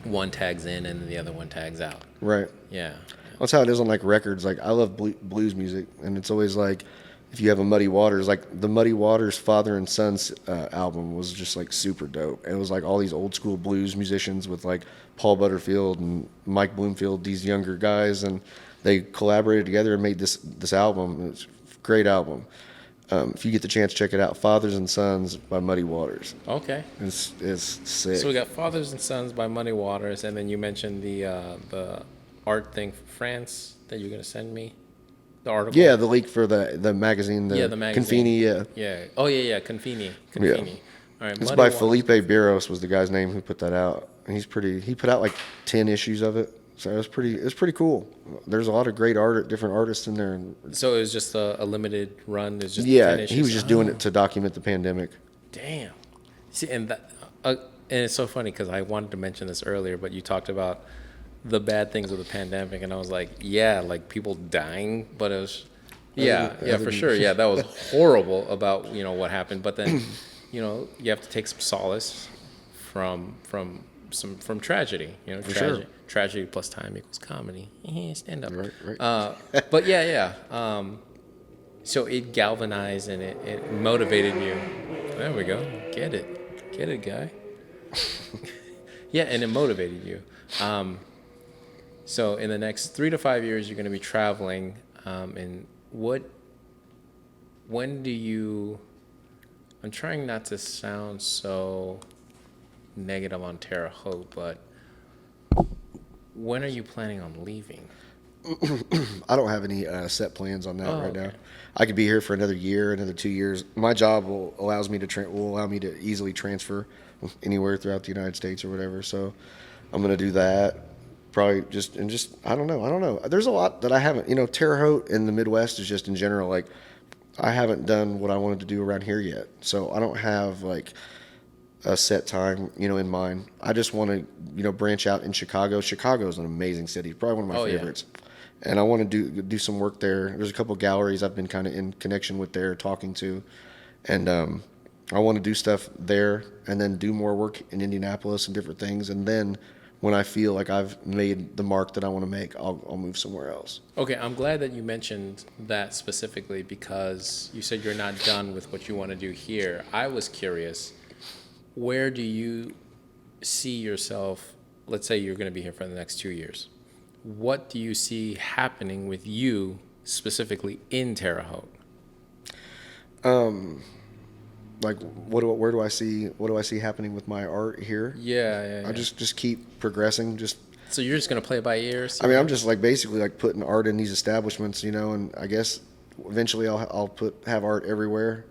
one tags in and the other one tags out. Right. Yeah. That's how it is on like records. Like I love blues music, and it's always like if you have a Muddy Waters, like the Muddy Waters Father and Sons album was just like super dope. It was like all these old school blues musicians with like Paul Butterfield and Mike Bloomfield, these younger guys, and they collaborated together and made this album. It's a great album. If you get the chance, check it out. Fathers and Sons by Muddy Waters. Okay. It's sick. So we got Fathers and Sons by Muddy Waters, and then you mentioned the art thing for France that you're gonna send me, the article. Yeah, the leak for the magazine. The magazine. Confini, yeah. Yeah. Oh yeah, Confini. Yeah. All right. It's Muddy by Waters. Felipe Barros was the guy's name who put that out. And he put out like 10 issues of it. So it was pretty cool. There's a lot of great different artists in there. And So it was just a limited run. It's just 10 yeah, issues? he was just doing it to document the pandemic. Damn. See, and and it's so funny because I wanted to mention this earlier, but you talked about the bad things of the pandemic, and I was like, yeah, like people dying, but it was, yeah, for sure, yeah, that was horrible about what happened. But then, you have to take some solace from tragedy. sure. Tragedy plus time equals comedy. Stand up. Right. But yeah. So it galvanized and it motivated you. There we go. Get it, guy. Yeah, and it motivated you. So in the next 3 to 5 years, you're going to be traveling. And when do you? I'm trying not to sound so negative on Terre, Haute, but when are you planning on leaving? I don't have any set plans on that right okay. now. I could be here for another year, another 2 years. My job will allow me to easily transfer anywhere throughout the United States or whatever. So I'm going to do that. Probably just I don't know. There's a lot that I haven't. Terre Haute in the Midwest is just in general like I haven't done what I wanted to do around here yet. So I don't have like a set time, in mind. I just want to, branch out in Chicago. Chicago's an amazing city, probably one of my favorites. And I want to do some work there. There's a couple of galleries I've been kind of in connection with there, talking to, and I want to do stuff there, and then do more work in Indianapolis and different things. And then when I feel like I've made the mark that I want to make, I'll move somewhere else. Okay, I'm glad that you mentioned that specifically because you said you're not done with what you want to do here. I was curious. Where do you see yourself? Let's say you're going to be here for the next 2 years. What do you see happening with you specifically in Terre Haute? Like where do I see happening with my art here? Yeah. I just keep progressing. So you're just going to play by ear? I mean, I'm just like basically like putting art in these establishments, and I guess eventually I'll have art everywhere.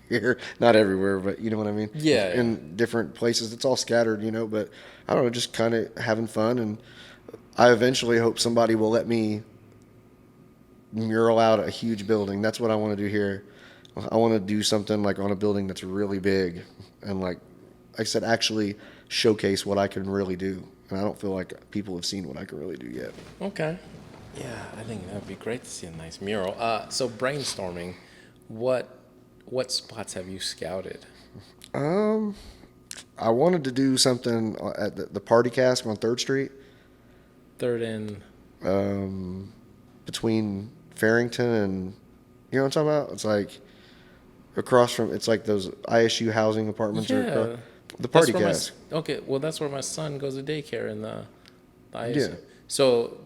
Here, not everywhere, but you know what I mean? Yeah. In different places. It's all scattered, but I don't know, just kind of having fun. And I eventually hope somebody will let me mural out a huge building. That's what I want to do here. I want to do something like on a building that's really big and like I said, actually showcase what I can really do. And I don't feel like people have seen what I can really do yet. Okay. Yeah, I think that would be great to see a nice mural. So brainstorming, what spots have you scouted? I wanted to do something at the Party Cask on 3rd Street. 3rd and? Between Farrington and, you know what I'm talking about? It's like across from, it's like those ISU housing apartments. Yeah. Are across, the Party Cask. Okay, well, that's where my son goes to daycare in the ISU. Yeah. So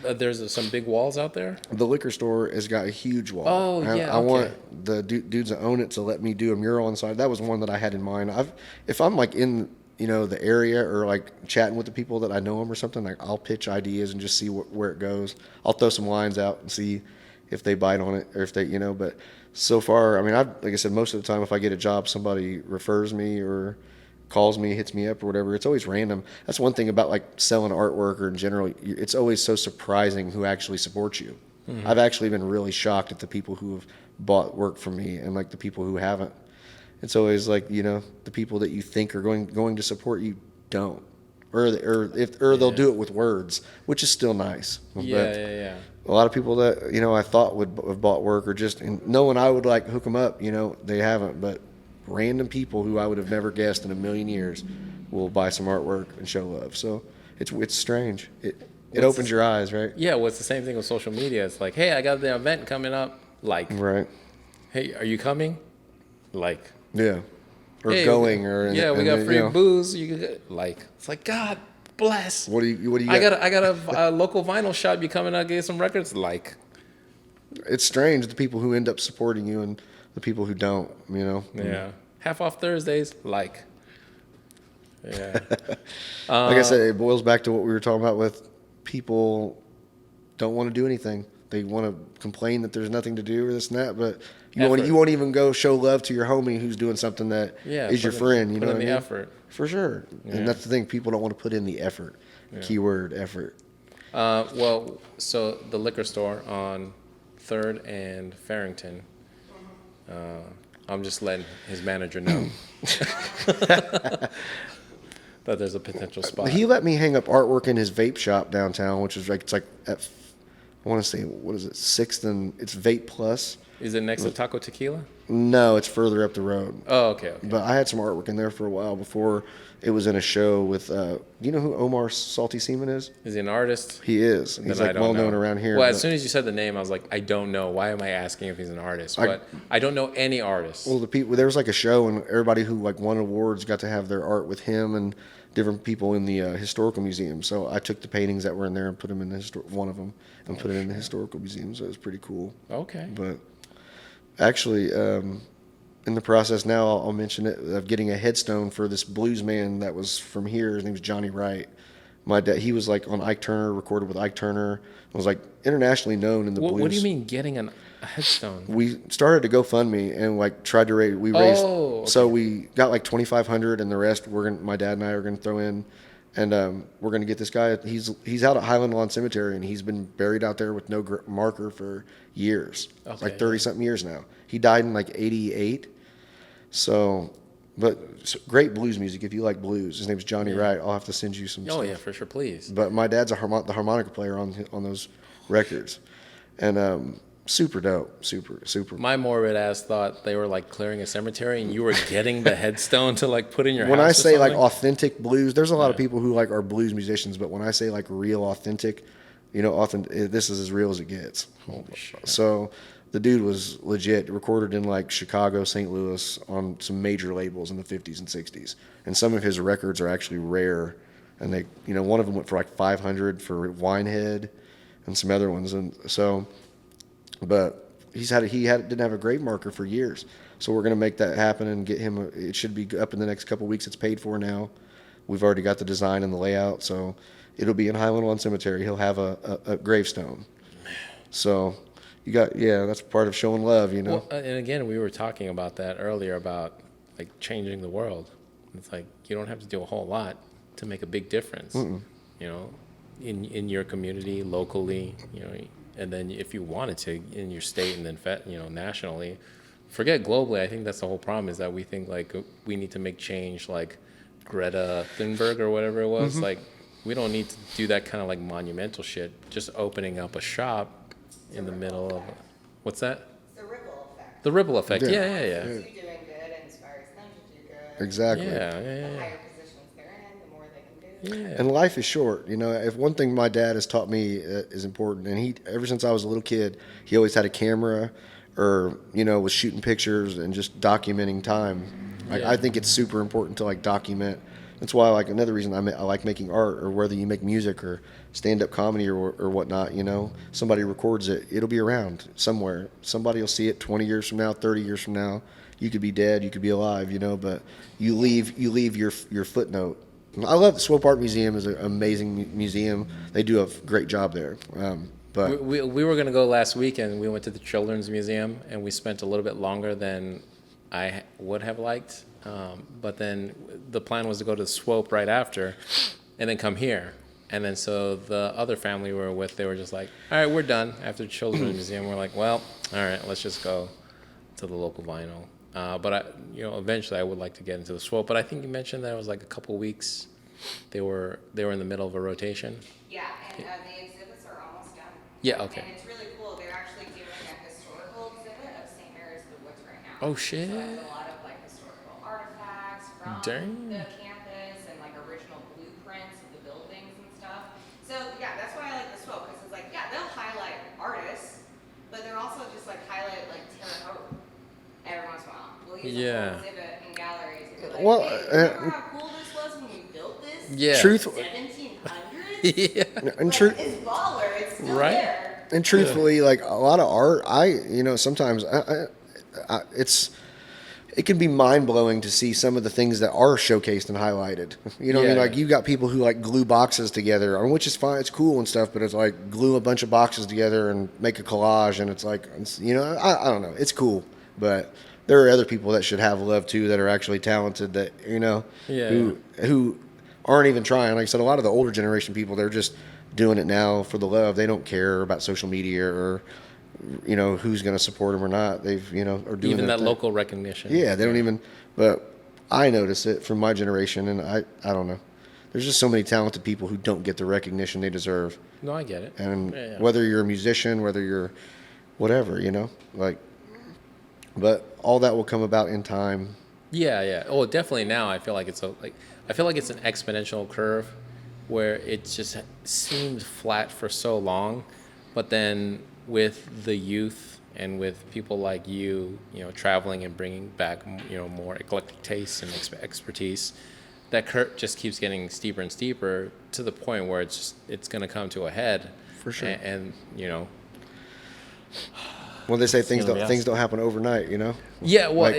there's some big walls out there? The liquor store has got a huge wall. Oh, yeah, I okay. want the dudes that own it to let me do a mural inside. That was one that I had in mind. If I'm like in, the area or like chatting with the people that I know them or something, like I'll pitch ideas and just see where it goes. I'll throw some lines out and see if they bite on it or if they, but so far, I mean, like I said, most of the time if I get a job, somebody refers me or calls me, hits me up or whatever. It's always random. That's one thing about like selling artwork or in general. It's always so surprising who actually supports you. Mm-hmm. I've actually been really shocked at the people who have bought work from me and like the people who haven't. It's always like, the people that you think are going to support you don't, or they'll do it with words, which is still nice. Yeah. A lot of people that I thought would have bought work or just knowing I would like hook them up, they haven't. But random people who I would have never guessed in a million years will buy some artwork and show love. So it's strange. It opens your eyes, right? Yeah, well, it's the same thing with social media. It's like, hey, I got the event coming up. Like, Right. hey, are you coming? Like, Yeah. Or hey, going or yeah, we and got then, free you know, booze. You could like, it's like God bless. what do you I got? got a local vinyl shop. You coming out get some records? Like, It's strange the people who end up supporting you and the people who don't, you know. yeah, half off Thursdays. Like, yeah, Like I said, it boils back to what we were talking about with people don't want to do anything. They want to complain that there's nothing to do or this and that, but Effort. you won't even go show love to your homie who's doing something that yeah. is your friend. You put know in what I the mean? effort. For sure. Yeah. And that's the thing. People don't want to put in the effort. Keyword effort. Well, so the liquor store on Third and Farrington. I'm just letting his manager know that there's a potential spot. He let me hang up artwork in his vape shop downtown, which is like it's like at, I want to say, what is it, 6th and it's Vape Plus. Is it next to Taco Tequila? No, it's further up the road. Oh, okay. Okay. But I had some artwork in there for a while before it was in a show with. You know who Omar Salty Seaman is? Is he an artist? He is. He's Then I like don't well known know. around here. Well, but- as soon as you said the name, I was like, I don't know. Why am I asking if he's an artist? But I don't know any artists. Well, the people there was like a show, and everybody who like won awards got to have their art with him and different people in the historical museum. So I took the paintings that were in there and put them in one of them and put it in the historical museum. So it was pretty cool. Okay. But actually, in the process now, I'll mention it of getting a headstone for this blues man that was from here. His name was Johnny Wright. My dad, he was like on Ike Turner, recorded with Ike Turner. Was like internationally known in the blues. What do you mean getting a headstone? We started to GoFundMe and like tried to raise. We raised. Oh, okay. So we got like 2,500, and the rest my dad and I are gonna throw in, and we're gonna get this guy. He's out at Highland Lawn Cemetery, and he's been buried out there with no marker for years, Okay. like 30 something years now. He died in like 88. So, great blues music if you like blues. His name's Johnny Wright. I'll have to send you some. Oh stuff. yeah, for sure, please. But my dad's the harmonica player on those records, and super dope, super. My morbid ass thought they were like clearing a cemetery and you were getting the headstone to like put in your When house. I or say like something. authentic blues, there's a lot of people who like are blues musicians, but when I say like real authentic, this is as real as it gets. Holy shit. So the dude was legit, recorded in like Chicago, St. Louis on some major labels in the 50s and 60s. And some of his records are actually rare. And they, one of them went for like 500 for Winehead and some other ones. And so, but didn't have a grave marker for years. So we're going to make that happen and get him, it should be up in the next couple of weeks. It's paid for now. We've already got the design and the layout. So it'll be in Highland Lawn Cemetery. He'll have a gravestone. So that's part of showing love, Well, and again, we were talking about that earlier about like changing the world. It's like you don't have to do a whole lot to make a big difference. In your community, locally, and then if you wanted to in your state and then nationally. Forget globally. I think that's the whole problem is that we think like we need to make change like Greta Thunberg or whatever it was. Like we don't need to do that kind of like monumental shit. Just opening up a shop in the middle of what's that? It's the ripple effect. The ripple effect. Yeah. Yeah. You doing good inspires them to do good. Exactly. The higher positions they're in, the more they can do. Yeah. And life is short. If one thing my dad has taught me is important, and ever since I was a little kid, he always had a camera or, was shooting pictures and just documenting time. Yeah. I think it's super important to like document. That's why like another reason I like making art, or whether you make music or stand-up comedy or whatnot, somebody records it, it'll be around somewhere. Somebody will see it 20 years from now, 30 years from now. You could be dead, you could be alive, but you leave your footnote. I love the Swope Art Museum. Is an amazing museum. They do a great job there. But We were going to go last weekend. We went to the Children's Museum, and we spent a little bit longer than I would have liked. But then the plan was to go to the Swope right after and then come here. And then so the other family we were with, they were just like, all right, we're done after the Children's Museum. We're like, well, all right, let's just go to the local vinyl. But eventually I would like to get into the Swope. But I think you mentioned that it was like a couple weeks. They were in the middle of a rotation. Yeah, and the exhibits are almost done. Yeah, okay. And it's really cool. They're actually doing a historical exhibit of St. Mary's of the Woods right now. Oh, shit. So it's a lot of like historical artifacts from Dang. the campus and like original blueprints of the buildings and stuff. So yeah, that's why I like the Swope, because it's like, yeah, they'll highlight artists, but they're also just like highlight like Terre Haute every once in a while. We'll use Yeah. a whole exhibit in galleries to be like, Well, hey, remember how cool this was when we built this? Yeah. Truth, 1700s? Yeah. and Like, truth, it's baller. It's still Right. there. and truthfully, like a lot of art, sometimes it can be mind blowing to see some of the things that are showcased and highlighted. You know what I mean? Yeah. Like you got people who like glue boxes together, which is fine, it's cool and stuff, but it's like glue a bunch of boxes together and make a collage, and it's like, I don't know, it's cool, but there are other people that should have love too that are actually talented that Yeah. who aren't even trying. Like I said, a lot of the older generation people, they're just doing it now for the love. They don't care about social media or who's going to support them or not. They've are doing Even that thing. local recognition. Yeah, they don't even. But I notice it from my generation, and I don't know. There's just so many talented people who don't get the recognition they deserve. No, I get it. And Yeah. whether you're a musician, whether you're whatever, like. But all that will come about in time. Yeah, yeah. Oh, definitely. Now I feel like it's I feel like it's an exponential curve, where it just seemed flat for so long, but then with the youth and with people like you traveling and bringing back more eclectic tastes and expertise, that curve just keeps getting steeper and steeper to the point where it's going to come to a head. For sure. And Well, they say things gonna be don't happen overnight. Yeah, well, Like,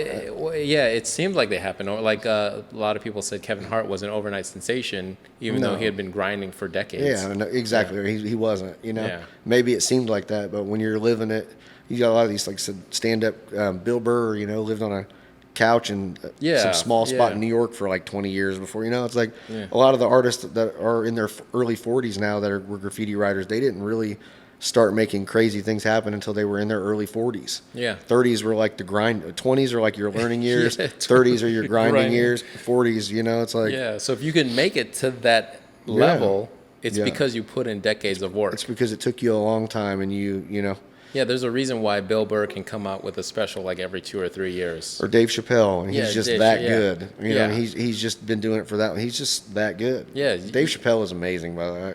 it seemed like they happened. Like a lot of people said, Kevin Hart was an overnight sensation, even though he had been grinding for decades. Yeah, no, exactly. Yeah. He wasn't. Yeah. Maybe it seemed like that, but when you're living it, you got a lot of these, like I said, stand-up. Bill Burr, lived on a couch in some small spot in New York for like 20 years before. It's like a lot of the artists that are in their early 40s now that were graffiti writers. They didn't really start making crazy things happen until they were in their early 40s. Yeah. 30s were like the grind. 20s are like your learning years. Yeah, 30s are your grinding Grinding. years. 40s, it's like Yeah, so if you can make it to that level, it's Yeah. because you put in decades of work. it's because it took you a long time, and Yeah, there's a reason why Bill Burr can come out with a special like every 2 or 3 years. or Dave Chappelle, and Yeah, he's just Dave, that yeah. good. Yeah. He's just been doing it for that. He's just that good. Yeah. Dave Chappelle is amazing, by the way.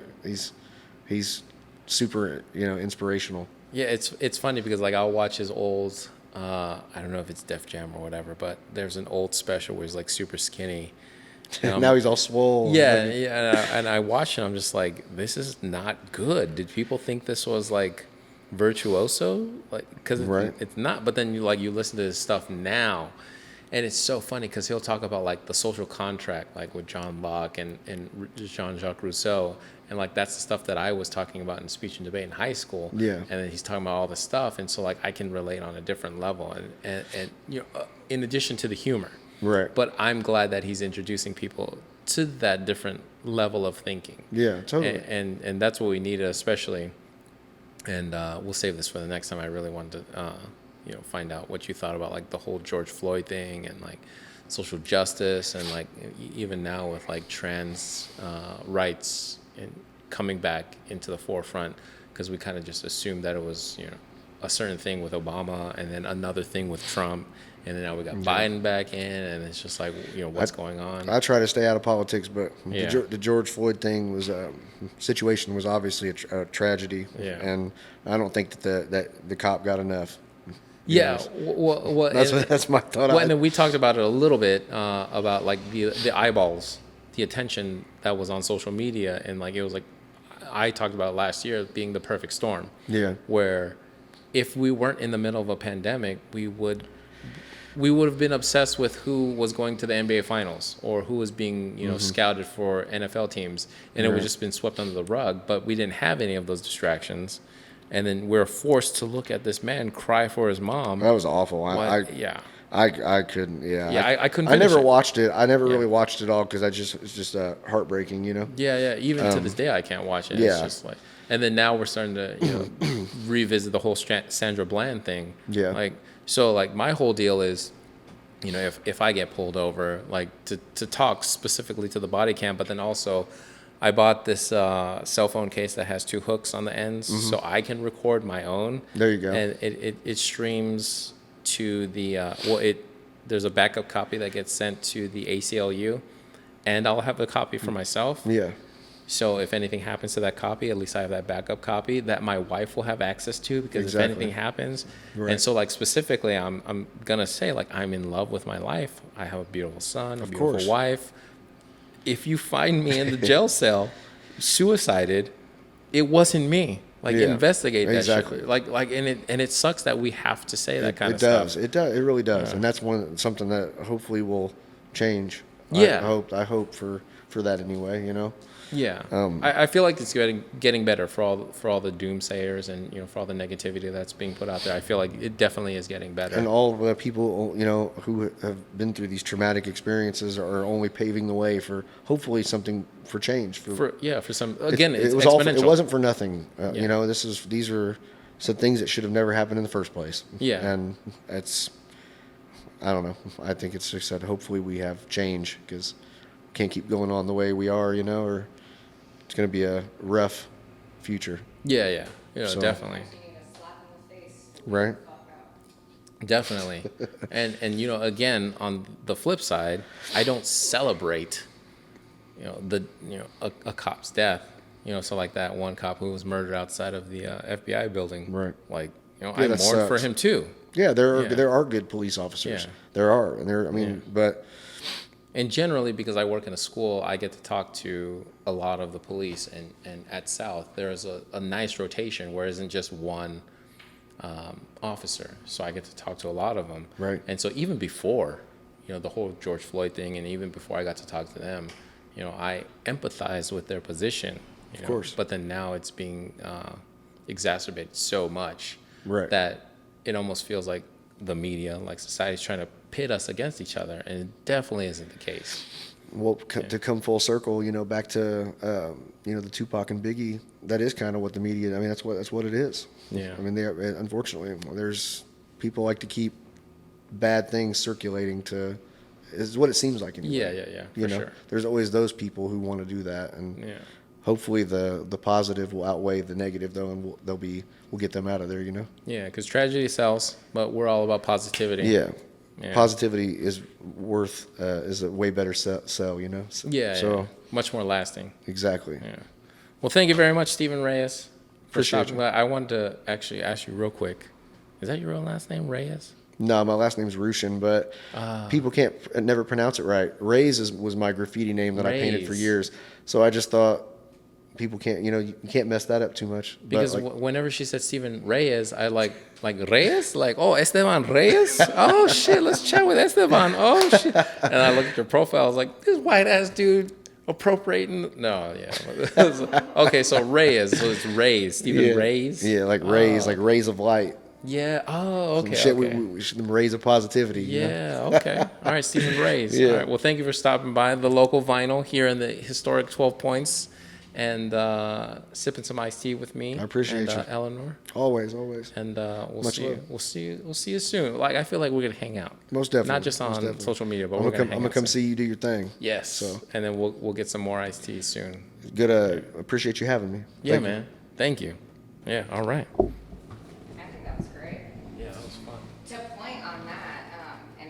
He's super, inspirational. Yeah, it's funny because like I'll watch his old, I don't know if it's Def Jam or whatever, but there's an old special where he's like super skinny. Now he's all swole. Yeah, yeah, and I watch it. I'm just like, this is not good. Did people think this was like virtuoso? Like, because Right. it's not. But then you listen to his stuff now, and it's so funny because he'll talk about like the social contract, like with John Locke and Jean-Jacques Rousseau, and like that's the stuff that I was talking about in speech and debate in high school. Yeah. And then he's talking about all this stuff, and so like I can relate on a different level, and in addition to the humor. Right. But I'm glad that he's introducing people to that different level of thinking. Yeah, totally. And that's what we needed, especially. And we'll save this for the next time. I really wanted to, find out what you thought about like the whole George Floyd thing and like social justice and like even now with like trans rights and coming back into the forefront, because we kind of just assumed that it was a certain thing with Obama and then another thing with Trump. And then now we got Biden back in, and it's just like, what's going on? I try to stay out of politics, but Yeah. the George Floyd thing was situation was obviously a tragedy, Yeah. and I don't think that the cop got enough. Yeah, Yes. well, That's my thought. Well, and then we talked about it a little bit about like the eyeballs, the attention that was on social media, and like it was like I talked about last year being the perfect storm. Yeah. Where if we weren't in the middle of a pandemic, we would have been obsessed with who was going to the NBA Finals or who was being scouted for NFL teams, and it would just been swept under the rug. But we didn't have any of those distractions, and then we're forced to look at this man cry for his mom. That was awful. Yeah. I couldn't. Yeah. Yeah, I couldn't I never finish it. watched it. I never Yeah. really watched it all because it's just heartbreaking. Yeah, yeah. Even to this day, I can't watch it. yeah. It's just like, and then now we're starting to revisit the whole Sandra Bland thing. Yeah. Like my whole deal is, if I get pulled over, like to talk specifically to the body cam, but then also, I bought this cell phone case that has 2 hooks on the ends, so I can record my own. There you go. And it streams to the there's a backup copy that gets sent to the ACLU, and I'll have a copy for myself. Yeah. So if anything happens to that copy, at least I have that backup copy that my wife will have access to, because Exactly. if anything happens, Right. and so like specifically, I'm gonna say like I'm in love with my life. I have a beautiful son, a beautiful course. wife. If you find me in the jail cell, suicided, it wasn't me. Like Yeah, investigate that exactly. shit. Like and it sucks that we have to say that kind It of does. stuff. It does. It really does. And that's something that hopefully will change. Yeah. I hope for that anyway, you know. Yeah, I feel like it's getting better for all the doomsayers and for all the negativity that's being put out there. I feel like it definitely is getting better. And all the people, who have been through these traumatic experiences are only paving the way for hopefully something for change. For some again, it's it was exponential. it wasn't for nothing. Yeah. These are some things that should have never happened in the first place. Yeah. And I don't know. I think it's just that hopefully we have change, because we can't keep going on the way we are, or it's going to be a rough future. Yeah, So- definitely. You need a slap in the face. Right. Fuck out. Definitely. and again, on the flip side, I don't celebrate a cop's death. So like that one cop who was murdered outside of the FBI building. Right. Like, I that mourn for sucks. him too. Yeah, there Yeah. are good police officers. Yeah. There are. And but And generally, because I work in a school, I get to talk to a lot of the police. And at South, there's a nice rotation where it isn't just one officer. So I get to talk to a lot of them. Right. And so even before, the whole George Floyd thing, and even before I got to talk to them, I empathize with their position. Of course. But then now it's being exacerbated so much Right. that it almost feels like the media, like society's trying to pit us against each other, and it definitely isn't the case. Well, to come full circle, back to the Tupac and Biggie, that is kind of what the media. I mean, that's what it is. Yeah. I mean, unfortunately, there's people like to keep bad things circulating is what it seems like. Anyway. Yeah, for sure. There's always those people who want to do that, and Yeah. hopefully the positive will outweigh the negative, though, and we'll get them out of there. Yeah, because tragedy sells, but we're all about positivity. Yeah. Yeah. Positivity is is a way better sell. So, Yeah, much more lasting. Exactly. Yeah. Well, thank you very much, Stephen Raez, for Appreciate stopping you. by. I wanted to actually ask you real quick. Is that your real last name, Raez? No, my last name's Rushin, but people can't never pronounce it right. Raez was my graffiti name that I painted for Raez. years. So I just thought people can't, you can't mess that up too much. Because but whenever she said Stephen Raez, I like Reyes? Like, oh, Esteban Reyes? Oh, shit, let's chat with Esteban. Oh, shit. And I looked at your profile. I was like, this white-ass dude appropriating. No, yeah. Okay, so Reyes. So it's Raez. Stephen Raez? Yeah, like rays, like rays of light. Yeah. Oh, okay. Shit, okay. we should rays of positivity. Yeah, okay. All right, Stephen Raez. Yeah. All right, well, thank you for stopping by the local vinyl here in the historic 12 Points and sipping some iced tea with me. I appreciate and, you. Eleanor. Always. And we'll Much see you. love. We'll see you soon. Like I feel like we're gonna hang out. Most definitely. Not just Most on definitely. social media, but I'm we're gonna gonna come, hang out come soon. see you do your thing. Yes. So And then we'll get some more iced tea soon. good. Appreciate you having me. Yeah, Thank you. man. Thank you. Yeah. All right.